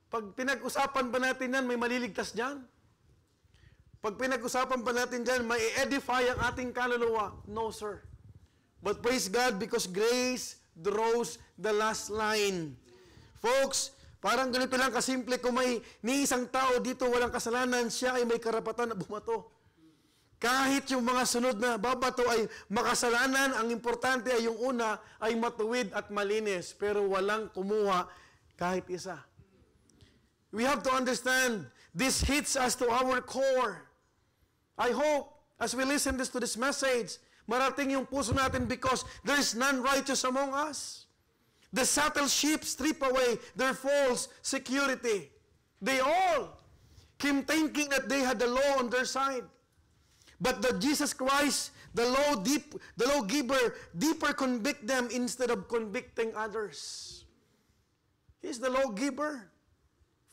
Pag pinag-usapan ba natin yan, may maliligtas dyan? Pag pinag-usapan ba natin dyan, may edify ang ating kaluluwa? No, sir. But praise God because grace draws the last line. Folks, parang ganito lang kasimple, kung may ni isang tao dito walang kasalanan, siya ay may karapatan na bumato. Kahit yung mga sunod na babato ay makasalanan, ang importante ay yung una ay matuwid at malinis, pero walang kumuha kahit isa. We have to understand, this hits us to our core. I hope, as we listen to this message, marating yung puso natin because there is none righteous among us. The subtle sheep strip away their false security. They all came thinking that they had the law on their side. But the Jesus Christ, the lawgiver, deeper convict them instead of convicting others. He's the lawgiver.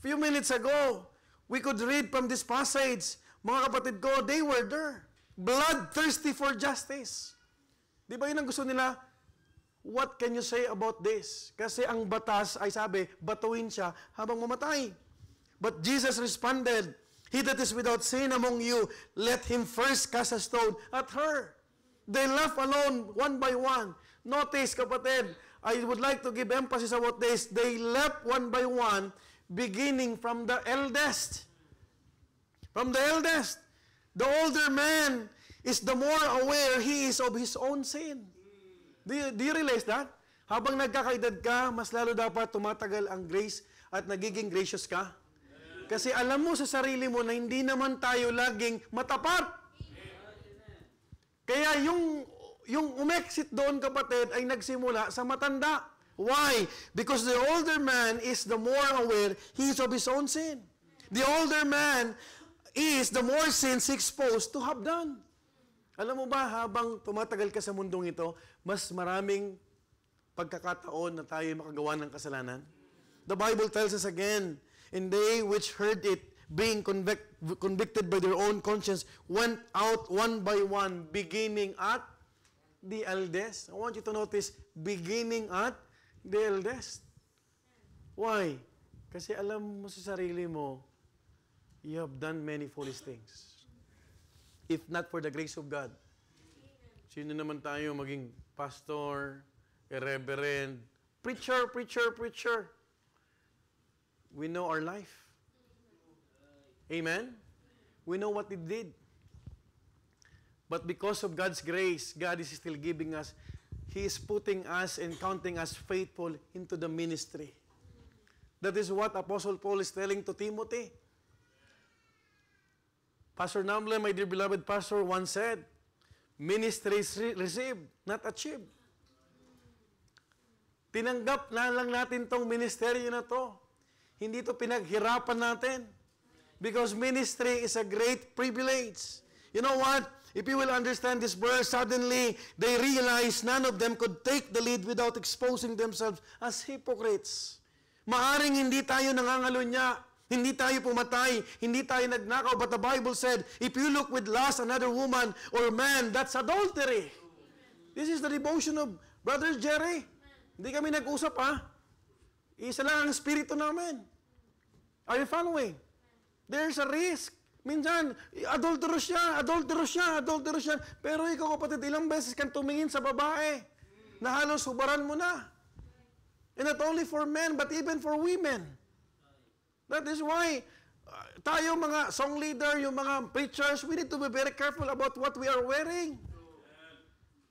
Few minutes ago, we could read from this passage, mga kapatid ko, they were there. Bloodthirsty for justice. Di ba yun ang gusto nila? What can you say about this? Kasi ang batas ay sabi, batuin siya habang mamatay. But Jesus responded, he that is without sin among you, let him first cast a stone at her. They left alone one by one. Notice, kapatid, I would like to give emphasis about this. They left one by one, beginning from the eldest. From the eldest. The older man is the more aware he is of his own sin. Do you realize that? Habang nagkakaedad ka, mas lalo dapat tumatagal ang grace at nagiging gracious ka. Kasi alam mo sa sarili mo na hindi naman tayo laging matapat. Kaya yung umexit doon, kapatid, ay nagsimula sa matanda. Why? Because the older man is the more aware he is of his own sin. The older man is the more sins exposed to have done. Alam mo ba, habang tumatagal ka sa mundong ito, mas maraming pagkakataon na tayo makagawa ng kasalanan. The Bible tells us again, and they which heard it, being convicted by their own conscience, went out one by one, beginning at the eldest. I want you to notice, beginning at the eldest. Why? Kasi alam mo sa sarili mo, you have done many foolish things. If not for the grace of God. Sino naman tayo maging pastor, a reverend, preacher. We know our life. Amen? We know what we did. But because of God's grace, God is still giving us, He is putting us and counting us faithful into the ministry. That is what Apostle Paul is telling to Timothy. Pastor Namble, my dear beloved pastor, once said, ministry is received, not achieved. Tinanggap na lang natin tong ministeryo na to. Hindi to pinaghirapan natin. Because ministry is a great privilege. You know what? If you will understand this verse, suddenly they realize none of them could take the lead without exposing themselves as hypocrites. Maaring hindi tayo nangangalunya, hindi tayo pumatay, hindi tayo nagnakaw, but the Bible said, if you look with lust another woman or man, that's adultery. This is the devotion of Brother Jerry. Hindi kami nag-usap, ha? Isa lang ang espiritu namin. Are you following? There's a risk. Minsan, adulterous siya. Pero ikaw, kapatid, ilang beses kang tumingin sa babae na halos hubaran mo na. And not only for men, but even for women. That is why, tayo mga song leader, yung mga preachers, we need to be very careful about what we are wearing.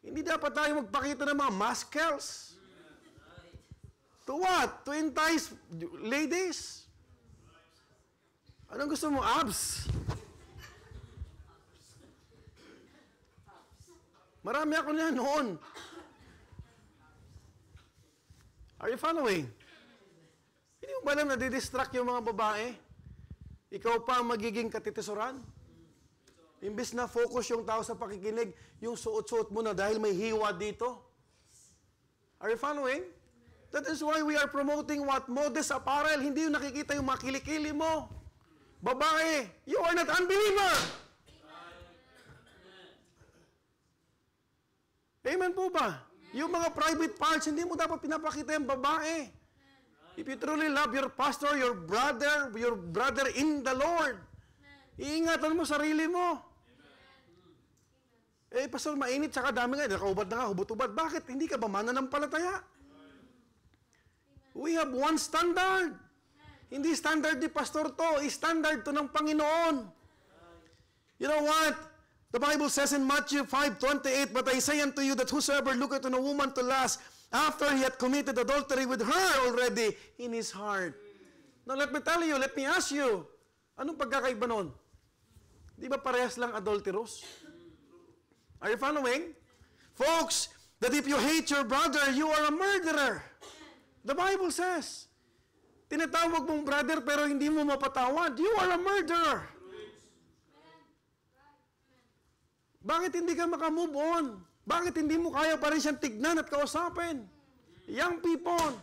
Hindi dapat tayo magpakita ng mga muscles. To what? To entice ladies? Anong gusto mo? Abs? Marami ako na noon. Are you following? Hindi mo ba alam na didistract yung mga babae? Ikaw pa magiging katitisoran? Imbis na focus yung tao sa pakikinig, yung suot-suot mo na dahil may hiwa dito. Are you following? That is why we are promoting what? Modest apparel. Hindi yung nakikita yung makilikili mo. Babae, you are not unbeliever. Amen po ba? Yung mga private parts, hindi mo dapat pinapakita yung babae. If you truly love your pastor, your brother in the Lord, iingatan mo sarili mo. Pastor, mainit, saka dami nga, nakaubad na nga, hubot-ubad. Bakit? Hindi ka ba mananampalataya? We have one standard. Hindi standard ni Pastor to, standard to ng Panginoon. You know what? The Bible says in Matthew 5:28, "But I say unto you that whosoever looketh on a woman to lust, after he hath committed adultery with her already in his heart." Now let me tell you, let me ask you, anong pagkakaiba nun? Di ba parehas lang adulterous? Are you following? Folks, that if you hate your brother, you are a murderer. The Bible says, tinatawag mong brother pero hindi mo mapatawad, you are a murderer. Bakit hindi ka makamove on? Bakit hindi mo kaya pa rin siyang tignan at kausapin? Young people,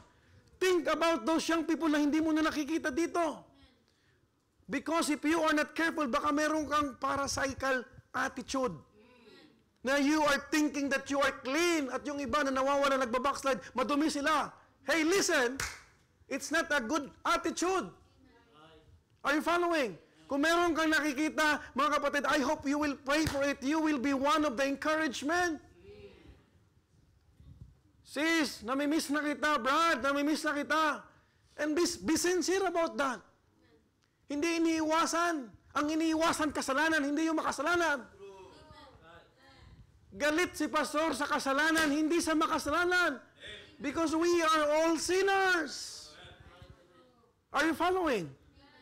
think about those young people na hindi mo na nakikita dito. Because if you are not careful, baka meron kang parasaical attitude. Na you are thinking that you are clean at yung iba na nawawala, nagbabackslide, madumi sila. Hey, listen, it's not a good attitude. Are you following? Kung meron kang nakikita, mga kapatid, I hope you will pray for it. You will be one of the encouragement. Sis, namimiss na kita. Brad, namimiss na kita. And be sincere about that. Hindi iniiwasan. Ang iniiwasan, kasalanan, hindi yung makasalanan. Galit si pastor sa kasalanan, hindi sa makasalanan. Because we are all sinners. Are you following?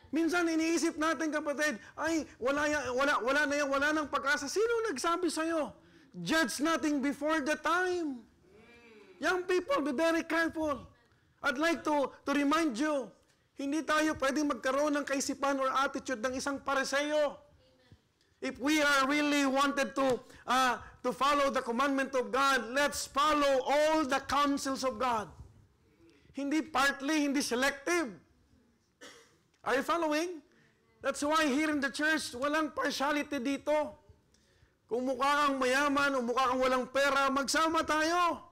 Minsan iniisip natin, kapatid, ay, wala nang pag-asa. Sino nagsabi sa'yo? Judge nothing before the time. Young people, be very careful. I'd like to remind you, hindi tayo pwedeng magkaroon ng kaisipan or attitude ng isang pariseo. If we are really wanted to follow the commandment of God, let's follow all the counsels of God. Hindi partly, hindi selective. Are you following? That's why here in the church, walang partiality dito. Kung mukha kang mayaman o mukha kang walang pera, magsama tayo.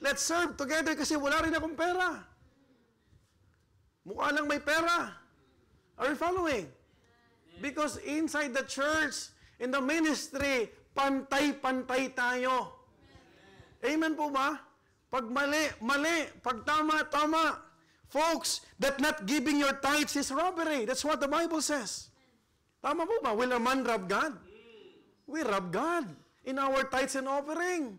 Let's serve together kasi wala rin akong pera. Mukha lang may pera. Are you following? Because inside the church, in the ministry, pantay-pantay tayo. Amen po ba? Pag mali, mali. Pag tama, tama. Folks, that not giving your tithes is robbery. That's what the Bible says. Tama po ba? Will a man rob God? We rob God in our tithes and offering.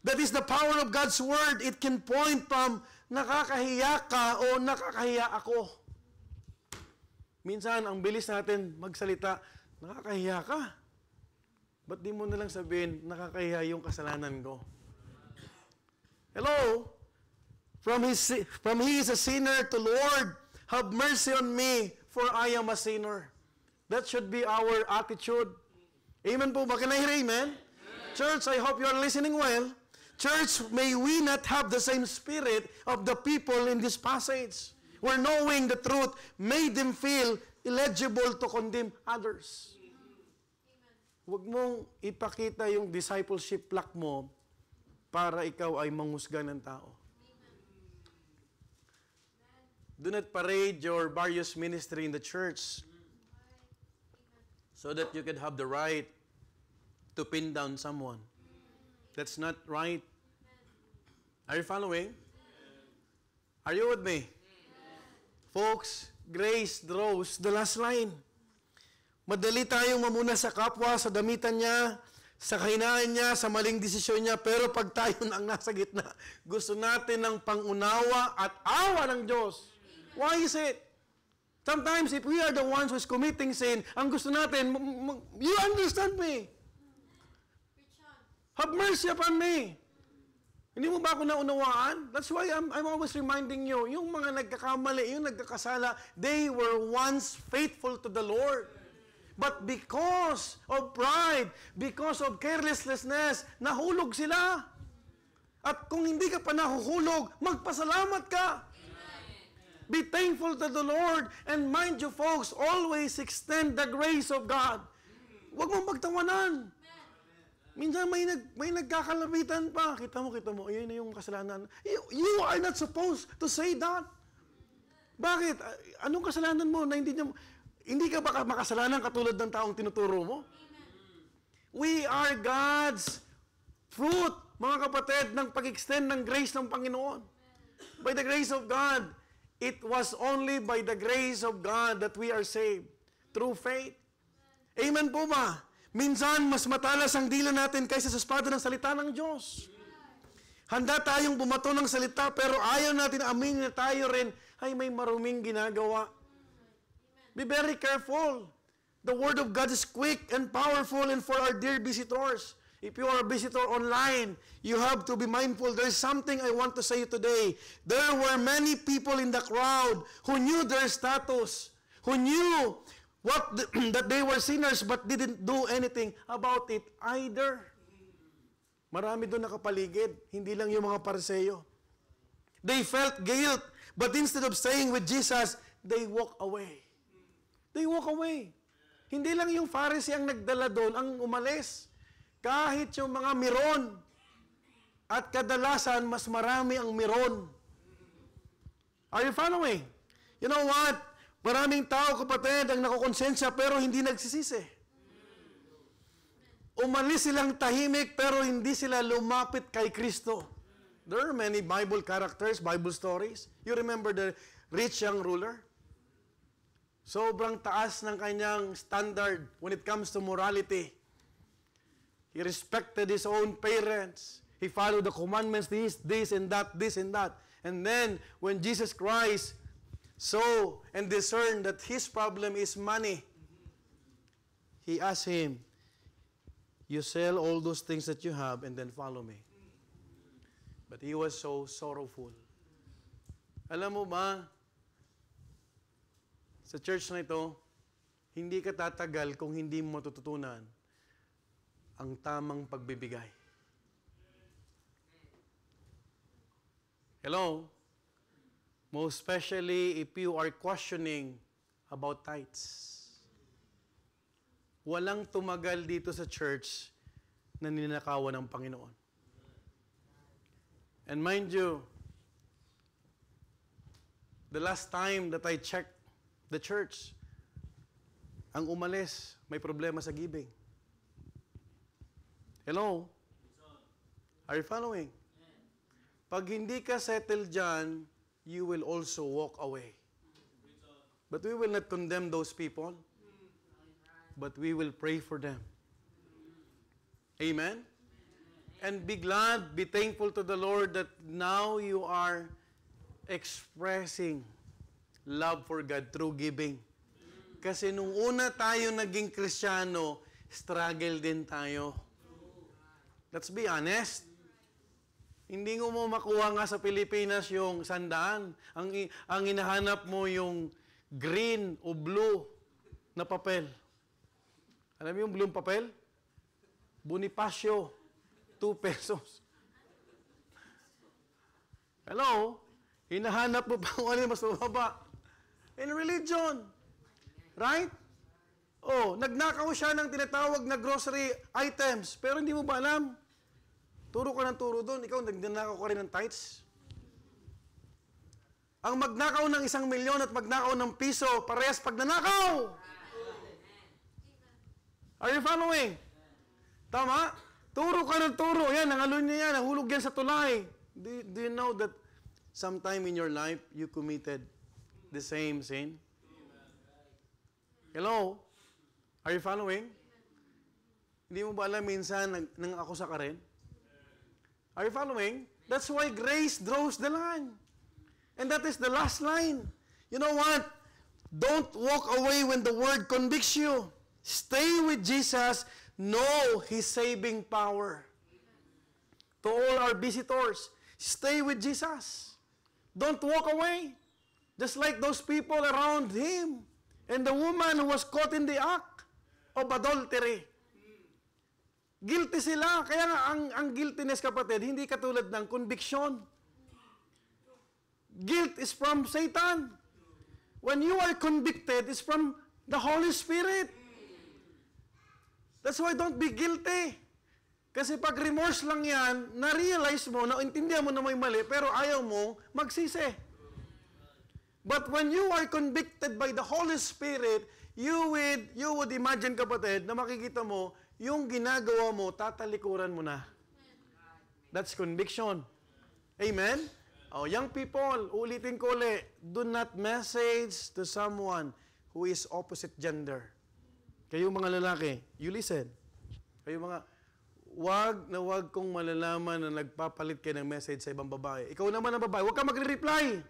That is the power of God's word. It can point from nakakahiya ka o nakakahiya ako. Minsan, ang bilis natin magsalita, nakakahiya ka. Ba't di mo nalang sabihin, nakakahiya yung kasalanan ko? Hello? From he is a sinner to Lord, have mercy on me, for I am a sinner. That should be our attitude. Amen po ba? Can I hear amen? Church, I hope you are listening well. Church, may we not have the same spirit of the people in this passage, where knowing the truth made them feel illegible to condemn others. Huwag mong ipakita yung discipleship plaque mo para ikaw ay manghusga ng tao. Do not parade your various ministry in the church so that you can have the right to pin down someone. That's not right. Are you following? Are you with me? Folks, grace draws the last line. Madali tayong mamuna sa kapwa, sa damitan niya, sa kahinaan niya, sa maling desisyon niya, pero pag tayo ang nasa gitna, gusto natin ng pangunawa at awa ng Diyos. Why is it? Sometimes if we are the ones who's committing sin, ang gusto natin, you understand me. Have mercy upon me. Hindi mo ba ako naunawaan? That's why I'm always reminding you, yung mga nagkakamali, yung nagkakasala, they were once faithful to the Lord. But because of pride, because of carelessness, nahulog sila. At kung hindi ka pa nahuhulog, magpasalamat ka. Be thankful to the Lord. And mind you folks, always extend the grace of God. Huwag mong magtawanan. Minsan may nagkakalabitan pa. Kita mo, ayun na yung kasalanan. You are not supposed to say that. Bakit? Anong kasalanan mo na hindi ka ba makasalanan katulad ng taong tinuturo mo? We are God's fruit, mga kapatid, ng pag-extend ng grace ng Panginoon. By the grace of God, it was only by the grace of God that we are saved. Through faith. Amen po ba? Minsan, mas matalas ang dila natin kaysa sa espada ng salita ng Diyos. Handa tayong bumato ng salita, pero ayaw natin aminin na tayo rin ay may maruming ginagawa. Be very careful. The Word of God is quick and powerful, and for our dear visitors, if you are a visitor online, you have to be mindful. There is something I want to say today. There were many people in the crowd who knew their status, who knew that they were sinners but didn't do anything about it either. Marami doon nakapaligid, hindi lang yung mga Pariseo. They felt guilt, but instead of staying with Jesus, they walk away. They walk away. Hindi lang yung Pharisee ang nagdala doon, ang umalis. Kahit yung mga miron. At kadalasan, mas marami ang miron. Are you following? You know what? Maraming tao, kapatid, ang nakukonsensya pero hindi nagsisisi. Umalis silang tahimik pero hindi sila lumapit kay Kristo. There are many Bible characters, Bible stories. You remember the rich young ruler? Sobrang taas ng kanyang standard when it comes to morality. He respected his own parents. He followed the commandments, this and that, this and that. And then, when Jesus Christ saw and discerned that his problem is money, he asked him, you sell all those things that you have and then follow me. But he was so sorrowful. Alam mo ba, sa church na ito, hindi ka tatagal kung hindi mo matututunan ang tamang pagbibigay. Hello? Most especially if you are questioning about tithes. Walang tumagal dito sa church na ninakawan ng Panginoon. And mind you, the last time that I checked the church, ang umalis, may problema sa giving. Hello? Are you following? Pag hindi ka settled dyan, you will also walk away. But we will not condemn those people, but we will pray for them. Amen? And be glad, be thankful to the Lord that now you are expressing love for God through giving. Kasi nung una tayo naging Kristiyano, struggle din tayo. Let's be honest. Hindi mo makuha nga sa Pilipinas yung 100. Ang hinahanap mo yung green o blue na papel. Alam mo yung blue papel? Bonifacio, 2 pesos. Hello? Hinahanap mo pa kung ano yung mas mababa. In religion. Right? Oh, nagnakaw siya ng tinatawag na grocery items. Pero hindi mo ba alam? Turo ka ng turo doon. Ikaw, nagnakaw ka rin ng tithes. Ang magnakaw ng 1 milyon at magnakaw ng piso, parehas pagnanakaw. Are you following? Tama? Turo ka ng turo. Yan, nangalun niya yan. Nahulog yan sa tulay. Do you know that sometime in your life, you committed the same sin? Hello? Are you following? Hindi mo ba alam minsan nang-akusa ka rin? Are you following? That's why grace draws the line. And that is the last line. You know what? Don't walk away when the word convicts you. Stay with Jesus. Know His saving power. To all our visitors, stay with Jesus. Don't walk away. Just like those people around Him. And the woman who was caught in the act of adultery. Guilty sila. Kaya nga, ang guiltiness, kapatid, hindi katulad ng conviction. Guilt is from Satan. When you are convicted, it's from the Holy Spirit. That's why don't be guilty. Kasi pag remorse lang yan, na-realize mo, naintindihan mo na may mali, pero ayaw mo magsisi. But when you are convicted by the Holy Spirit, you would imagine, kapatid, na makikita mo, yung ginagawa mo, tatalikuran mo na. That's conviction. Amen? Oh, young people, ulitin ko ulit, do not message to someone who is opposite gender. Kayo mga lalaki, you listen. Kayo mga, wag kong malalaman na nagpapalit kayo ng message sa ibang babae. Ikaw naman ang babae, wag ka magre-reply.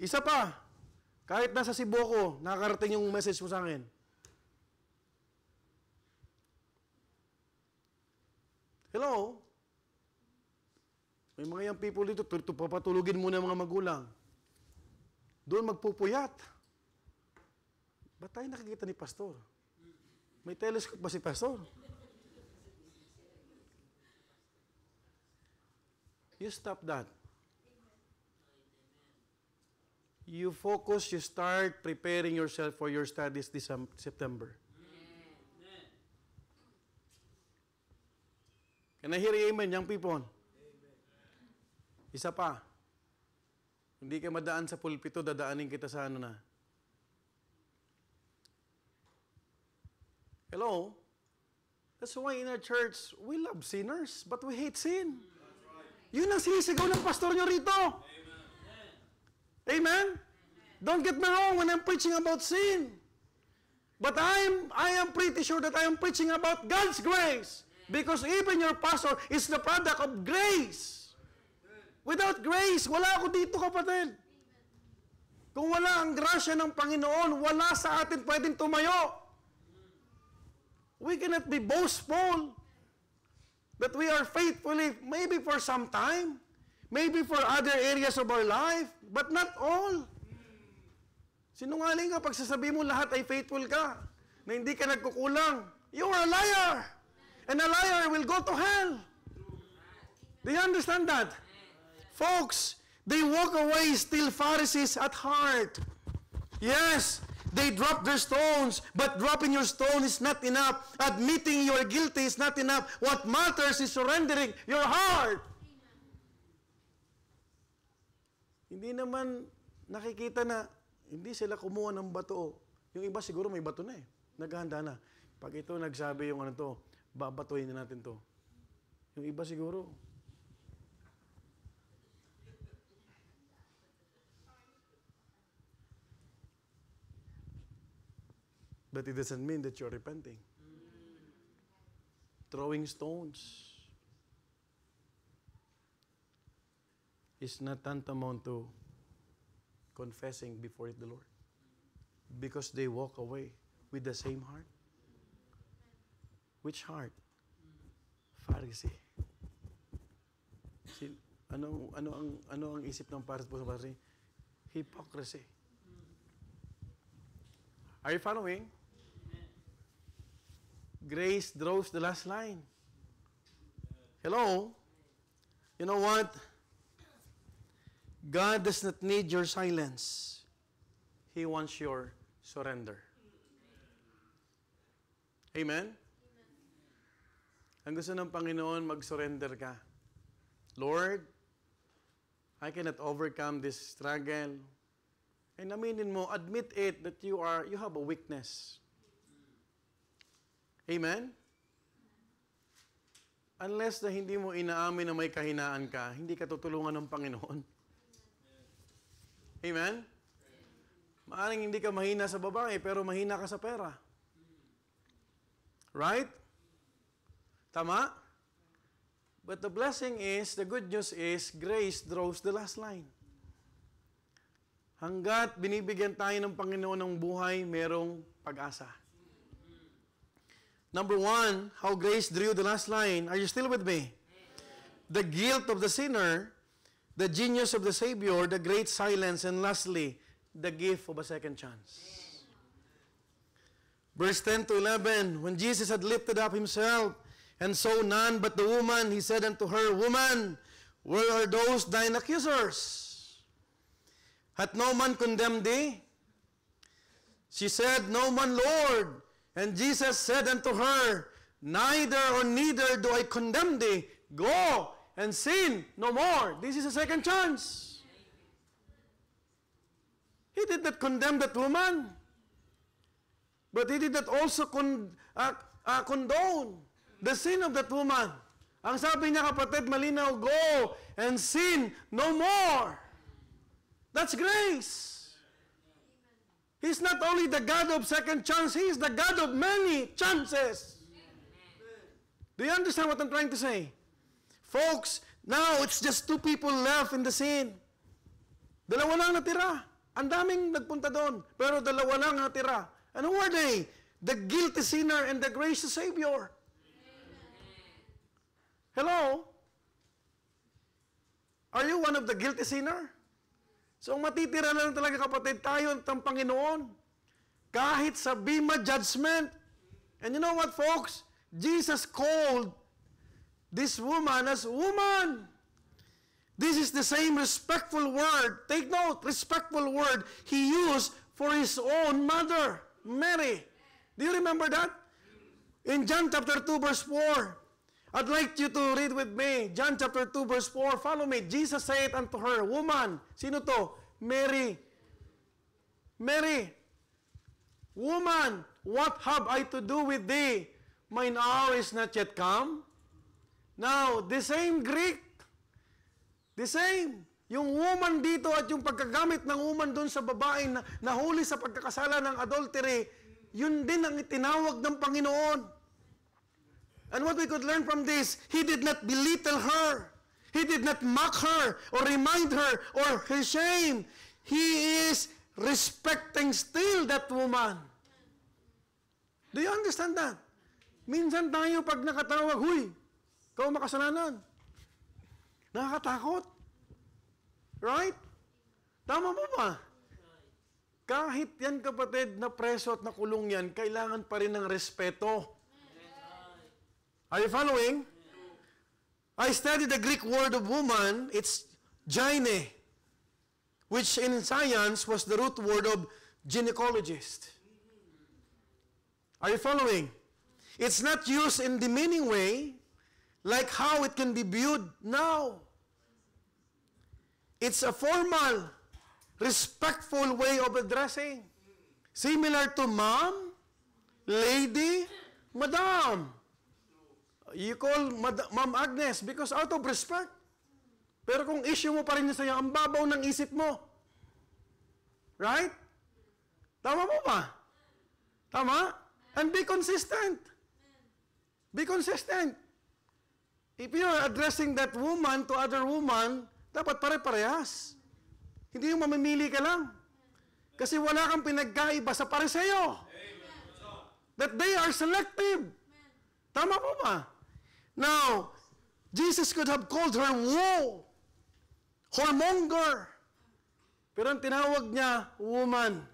Isa pa, kahit nasa Cebu ko, nakakarating yung message mo sa akin. Hello? May mga young people dito, papatulugin muna mga magulang. Doon magpupuyat. Ba't tayo nakikita ni Pastor? May telescope ba si Pastor? You stop that. You focus, you start preparing yourself for your studies this September. Can I hear you, amen, young people? Isa pa. Hindi ka madaan sa pulpito, dadaanin kita sa ano na. Hello? That's why in our church, we love sinners, but we hate sin. Yun ang sinisigaw ng pastor nyo rito. Amen? Don't get me wrong when I'm preaching about sin. But I am pretty sure that I am preaching about God's grace. Because even your pastor is the product of grace. Without grace, wala ako dito, kapatid. Kung wala ang grasya ng Panginoon, wala sa atin pwedeng tumayo. We cannot be boastful that we are faithfully, maybe for some time, maybe for other areas of our life, but not all. Sinungaling ka pag sasabihin mo lahat ay faithful ka, na hindi ka nagkukulang. You are a liar. And a liar will go to hell. Do you understand that? Folks, they walk away still Pharisees at heart. Yes, they drop their stones, but dropping your stone is not enough. Admitting you are guilty is not enough. What matters is surrendering your heart. Hindi naman nakikita na hindi sila kumuha ng bato. Yung iba siguro may bato na eh. Naghahanda na. Pag ito nagsabi yung ano to, babatuhin na natin to. Yung iba siguro. But it doesn't mean that you're repenting. Throwing stones is not tantamount to confessing before the Lord. Because they walk away with the same heart. Which heart? Pharisee. Ano ang isip ng Pharisee? Hypocrisy. Are you following? Grace draws the last line. Hello? You know what? God does not need your silence. He wants your surrender. Amen? Ang gusto ng Panginoon, mag-surrender ka. Lord, I cannot overcome this struggle. And aminin mo, admit it that you have a weakness. Amen? Unless na hindi mo inaamin na may kahinaan ka, hindi ka tutulungan ng Panginoon. Amen? Maaring hindi ka mahina sa babae, pero mahina ka sa pera. Right? Tama? But the blessing is, the good news is, grace draws the last line. Hanggat binibigyan tayo ng Panginoon ng buhay, merong pag-asa. Number 1, how grace drew the last line. Are you still with me? The guilt of the sinner, the genius of the Savior, the great silence, and lastly, the gift of a second chance. Verse 10 to 11, when Jesus had lifted up himself and saw none but the woman, he said unto her, Woman, where are those thine accusers? Hath no man condemned thee? She said, No man, Lord. And Jesus said unto her, Neither do I condemn thee. Go and sin no more. This is a second chance. He did not condemn that woman. But He did not also condone the sin of that woman. Ang sabi niya, kapatid, malinaw, go and sin no more. That's grace. He's not only the God of second chance, He is the God of many chances. Do you understand what I'm trying to say? Folks, now it's just 2 people left in the sin. 2 lang natira. Ang daming nagpunta doon, pero 2 lang natira. And who are they? The guilty sinner and the gracious Savior. Hello? Are you one of the guilty sinner? So, ang matitira na lang talaga, kapatid, tayo ng Panginoon. Kahit sa Bema judgment. And you know what, folks? Jesus called this woman as woman. This is the same respectful word. Take note, respectful word He used for His own mother, Mary. Do you remember that? In John chapter 2, verse 4. I'd like you to read with me. John chapter 2, verse 4. Follow me. Jesus said unto her, woman. Sino to? Mary. Mary. Woman, what have I to do with thee? Mine hour is not yet come. Now, the same Greek. The same. Yung woman dito at yung pagkagamit ng woman doon sa babae na nahuli sa pagkakasala ng adultery, yun din ang itinawag ng Panginoon. And what we could learn from this, He did not belittle her. He did not mock her or remind her or her shame. He is respecting still that woman. Do you understand that? Minsan tayo pag nakatawag, huy, ikaw makasalanan. Nakakatakot. Right? Tama mo ba? Kahit yan, kapatid, na preso at nakulong yan, kailangan pa rin ng respeto. Are you following? I studied the Greek word of woman. It's gyne, which in science was the root word of gynecologist. Are you following? It's not used in demeaning way, like how it can be viewed now. It's a formal, respectful way of addressing. Similar to mom, lady, madam. You call Ma'am Agnes because out of respect. Pero kung issue mo pa rin niya sa'yo, ang babaw ng isip mo. Right? Tama mo ba? Tama? And be consistent. Be consistent. If you're addressing that woman to other woman, dapat pare-parehas. Hindi yung mamimili ka lang. Kasi wala kang pinagkaiba sa pareseyo. That they are selective. Tama po ba? Now, Jesus could have called her woe, whoremonger. Pero ang tinawag niya, woman.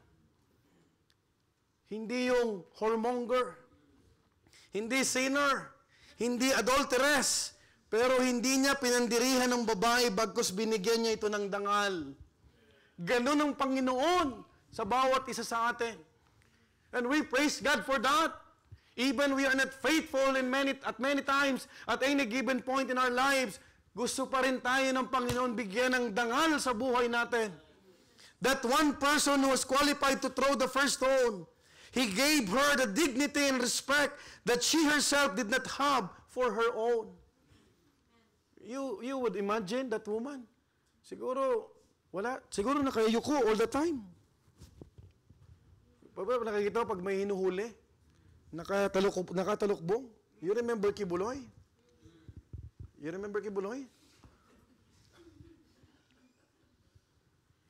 Hindi yung whoremonger. Hindi sinner. Hindi adulteress. Pero hindi niya pinandirihan ng babae bagkus binigyan niya ito ng dangal. Ganun ang Panginoon sa bawat isa sa atin. And we praise God for that. Even we are not faithful at many times, at any given point in our lives, gusto pa rin tayo ng Panginoon bigyan ng dangal sa buhay natin. That one person who was qualified to throw the first stone, He gave her the dignity and respect that she herself did not have for her own. You would imagine that woman? Siguro nakayuko all the time. Nakikita pag may hinuhuli. Nakatalukbong. You remember Kibuloy? You remember Kibuloy?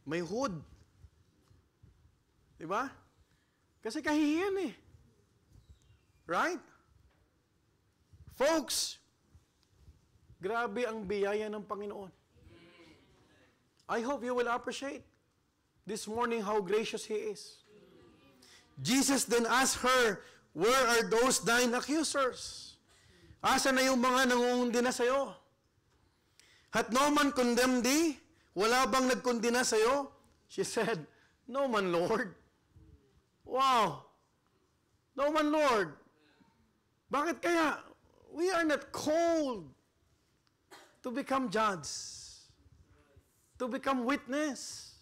May hood. Diba? Kasi kahihiyan eh. Right? Folks, grabe ang biyaya ng Panginoon. I hope you will appreciate this morning how gracious He is. Jesus then asked her, where are those 9 accusers? Asa na yung mga nangungundi na sa'yo? Hath no man condemned thee? Wala bang nagkondena sa'yo? She said, no man, Lord. Wow. No man, Lord. Bakit kaya? We are not called to become judge, to become witness.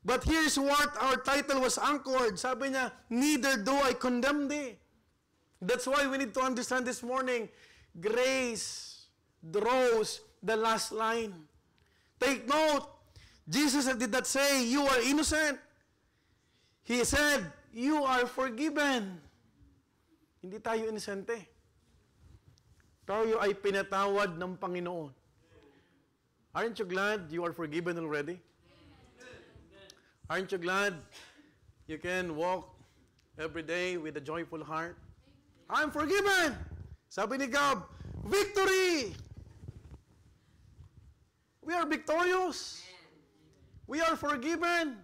But here's what our title was anchored. Sabi niya, neither do I condemn thee. That's why we need to understand this morning, grace draws the last line. Take note, Jesus did not say, you are innocent. He said, you are forgiven. Hindi tayo inosente. Tayo ay pinatawad ng Panginoon. Aren't you glad you are forgiven already? Aren't you glad you can walk every day with a joyful heart? I'm forgiven! Sabi ni Gab, victory! We are victorious. We are forgiven.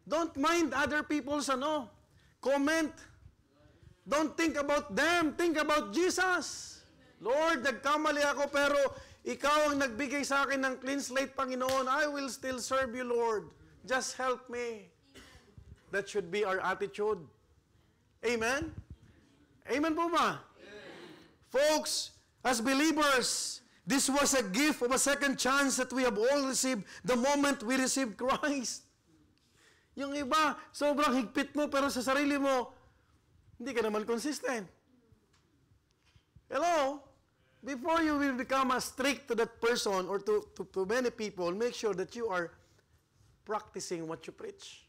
Don't mind other people's comment. Don't think about them. Think about Jesus. Lord, nagkamali ako pero ikaw ang nagbigay sa akin ng clean slate, Panginoon. I will still serve you, Lord. Just help me. That should be our attitude. Amen? Amen po ba? Folks, as believers, this was a gift of a second chance that we have all received the moment we received Christ. Yung iba, sobrang higpit mo, pero sa sarili mo, hindi ka naman consistent. Hello? Before you will become a strict to that person or to many people, make sure that you are practicing what you preach.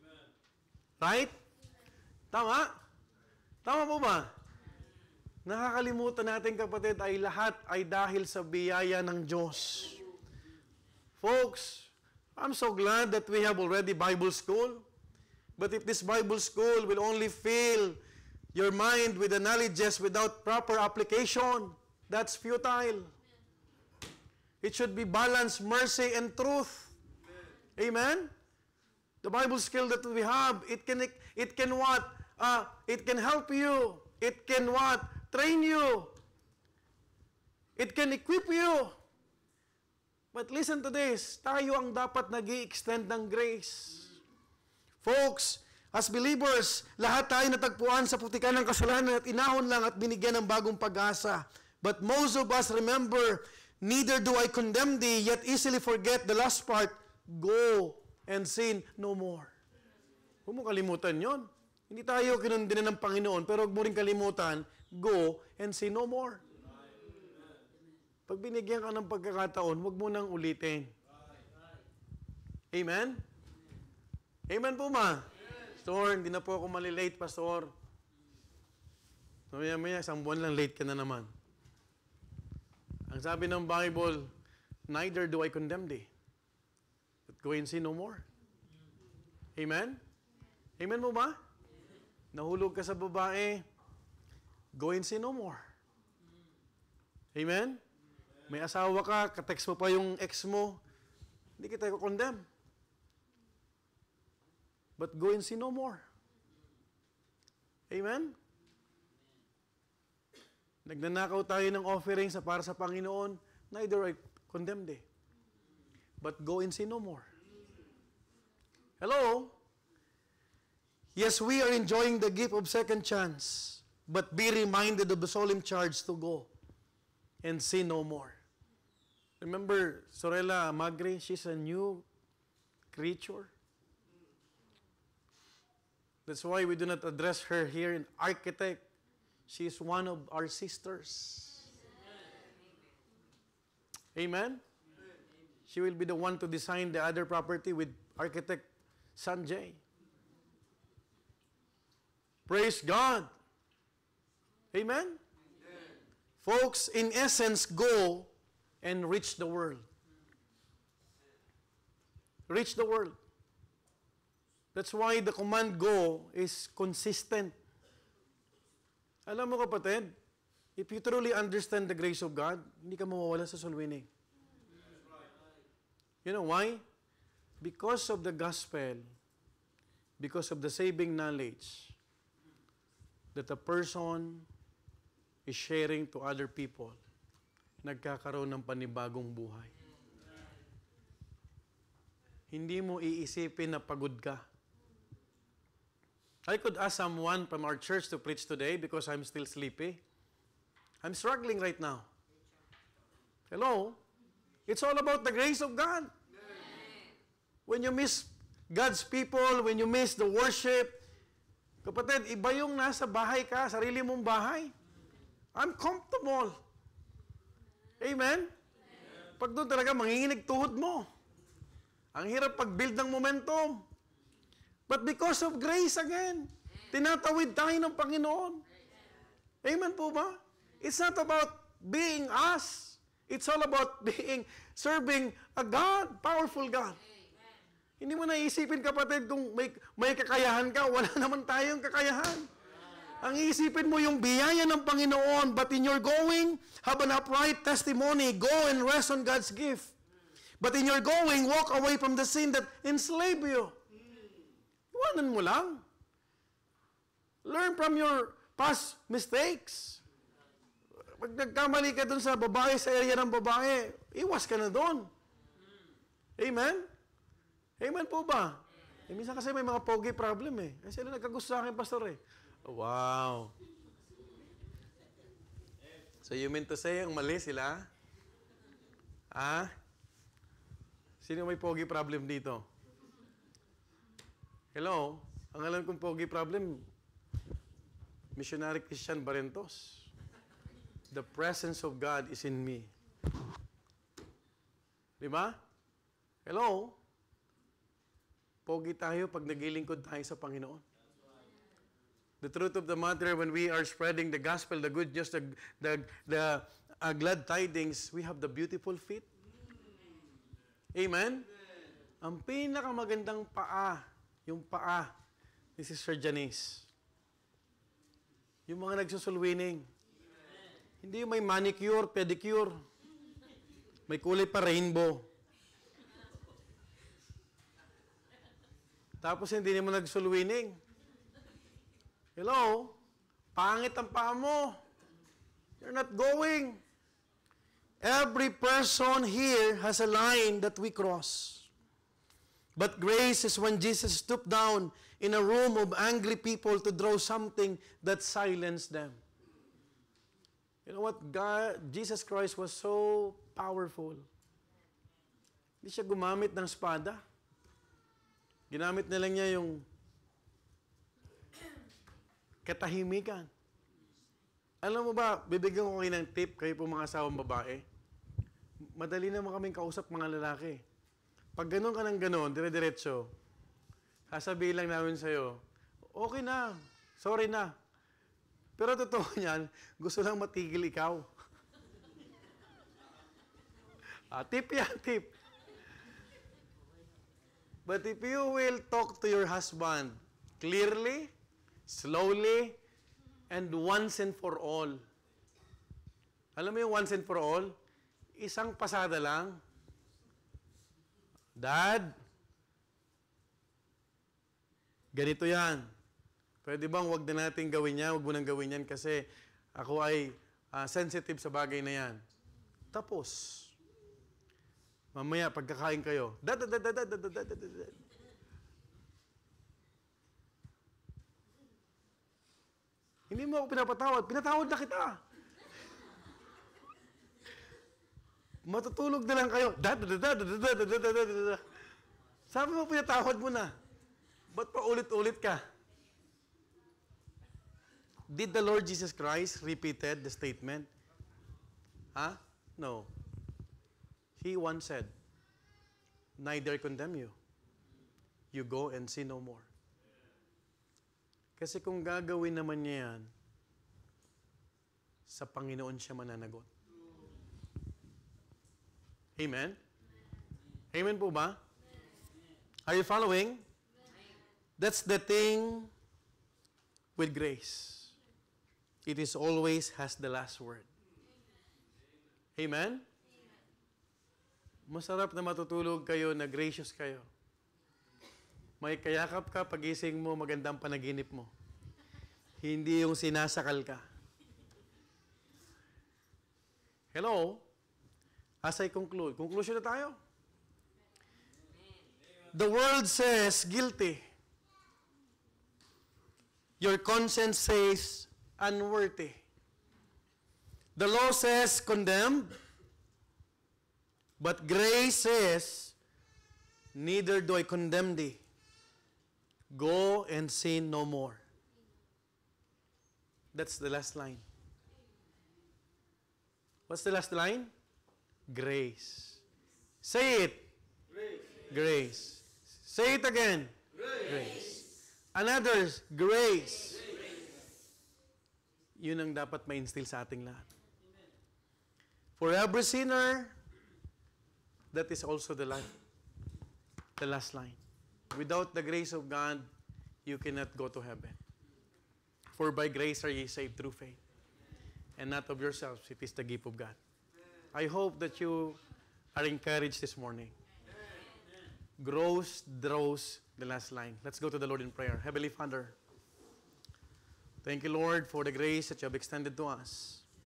Amen. Right? Amen. Tama? Tama po ba? Nakakalimutan natin, kapatid, ay lahat ay dahil sa biyaya ng Diyos. Folks, I'm so glad that we have already Bible school. But if this Bible school will only fill your mind with the knowledges without proper application, that's futile. It should be balance, mercy, and truth. Amen? The Bible skill that we have, it can what? It can help you. It can what? Train you. It can equip you. But listen to this, tayo ang dapat nag-i-extend ng grace. Folks, as believers, lahat tayo natagpuan sa putikan ng kasalanan at inahon lang at binigyan ng bagong pag-asa. But most of us remember, neither do I condemn thee, yet easily forget the last part, go and sin no more. Huwag mo kalimutan yon. Hindi tayo kinundinan ng Panginoon, pero huwag mo rin kalimutan, go and sin no more. Pag binigyan ka ng pagkakataon, huwag mo nang ulitin. Amen? Amen po ma? Pastor, hindi na po ako malilate, Pastor. Maya, isang buwan lang late ka na naman. Ang sabi ng Bible, neither do I condemn thee. But go and sin no more. Amen? Amen mo ba? Nahulog ka sa babae, go and sin no more. Amen? May asawa ka, katext mo pa yung ex mo, hindi kita ko-condemn. But go and sin no more. Amen? Nagnanakaw tayo ng offering para sa Panginoon, neither I condemn thee. But go and sin no more. Hello? Yes, we are enjoying the gift of second chance, but be reminded of the solemn charge to go and sin no more. Remember, Sorella Magri, she's a new creature. That's why we do not address her here in architect. She is one of our sisters. Amen? She will be the one to design the other property with architect Sanjay. Praise God. Amen? Folks, in essence, go and reach the world. Reach the world. That's why the command go is consistent. Alam mo kapatid, if you truly understand the grace of God, hindi ka mawawala sa soul winning. You know why? Because of the gospel, because of the saving knowledge that a person is sharing to other people, nagkakaroon ng panibagong buhay. Hindi mo iisipin na pagod ka. I could ask someone from our church to preach today because I'm still sleepy. I'm struggling right now. Hello? It's all about the grace of God. When you miss God's people, when you miss the worship, kapatid, iba yung nasa bahay ka, sarili mong bahay. I'm comfortable. Amen? Pag doon talaga, manginginig tuhod mo. Ang hirap pag-build ng momentum. But because of grace again, tinatawid tayo ng Panginoon. Amen po ba? It's not about being us. It's all about serving a God, powerful God. Hindi mo naisipin, kapatid, kung may kakayahan ka, wala naman tayong kakayahan. Ang iisipin mo yung biyaya ng Panginoon, but in your going, have an upright testimony. Go and rest on God's gift. But in your going, walk away from the sin that enslave you. Iwanan mo lang. Learn from your past mistakes. Pag nagkamali ka dun sa babae, sa area ng babae, iwas ka na dun. Amen? Amen po ba? Minsan kasi may mga pogi problem eh. Kasi sila nagkagusto sa akin, pastor eh. Wow. So you mean to say, ang mali sila? Sino may pogi problem dito? Hello? Ang alam kong pogi problem, Missionary Christian Barrentos. The presence of God is in me. Di ba? Hello? Pogi tayo pag naglilingkod tayo sa Panginoon. The truth of the matter, when we are spreading the gospel, the good news, the glad tidings, we have the beautiful feet. Amen? Ang pinakamagandang paa, yung paa ni Sister Janice. Yung mga nagsusulwining. Hindi yung may manicure, pedicure. May kulay pa rainbow. Tapos hindi naman nagsulwining. Hello? Pangit ang paa mo. You're not going. Every person here has a line that we cross. But grace is when Jesus stooped down in a room of angry people to draw something that silenced them. You know what? Jesus Christ was so powerful. Hindi siya gumamit ng espada. Ginamit na lang niya yung katahimikan. Alam mo ba, bibigyan ko kayo ng tip, kayo po mga asawang babae. Madali naman kaming kausap mga lalaki. Pag ganun ka ng ganun, dire-diretso, sasabihin lang namin sa'yo, okay na, sorry na. Pero totoo niyan, gusto lang matigil ikaw. Tip yan, tip. But if you will talk to your husband clearly, slowly, and once and for all. Alam mo yung once and for all? Isang pasada lang. Dad, ganito yan. Pwede bang wag na natin gawin yan? Wag mo nang gawin yan kasi ako ay sensitive sa bagay na yan. Tapos, mamaya pagkakain kayo, hindi mo ako pinapatawad. Pinatawad na kita. Matutulog na lang kayo. Sabi mo, pinatawad mo na. Ba't pa ulit-ulit ka? Did the Lord Jesus Christ repeated the statement? No. He once said, neither condemn you. You go and sin no more. Kasi kung gagawin naman niya yan, sa Panginoon siya mananagot. Amen? Amen po ba? Are you following? That's the thing with grace. It is always has the last word. Amen? Masarap na matutulog kayo, na gracious kayo. May kayakap ka, pagising mo, magandang panaginip mo. Hindi yung sinasakal ka. Hello? As I conclude. Conclusion na tayo. The world says guilty. Your conscience says unworthy. The law says condemned. But grace says, neither do I condemn thee. Go and sin no more. That's the last line. What's the last line? Grace. Say it. Grace. Say it again. Grace. Another, grace. Yun ang dapat ma-instill sa ating lahat. For every sinner, that is also the last line. Without the grace of God, you cannot go to heaven. For by grace are ye saved through faith, and not of yourselves, it is the gift of God. I hope that you are encouraged this morning. Grows, draws, the last line. Let's go to the Lord in prayer. Heavenly Father, thank you, Lord, for the grace that you have extended to us.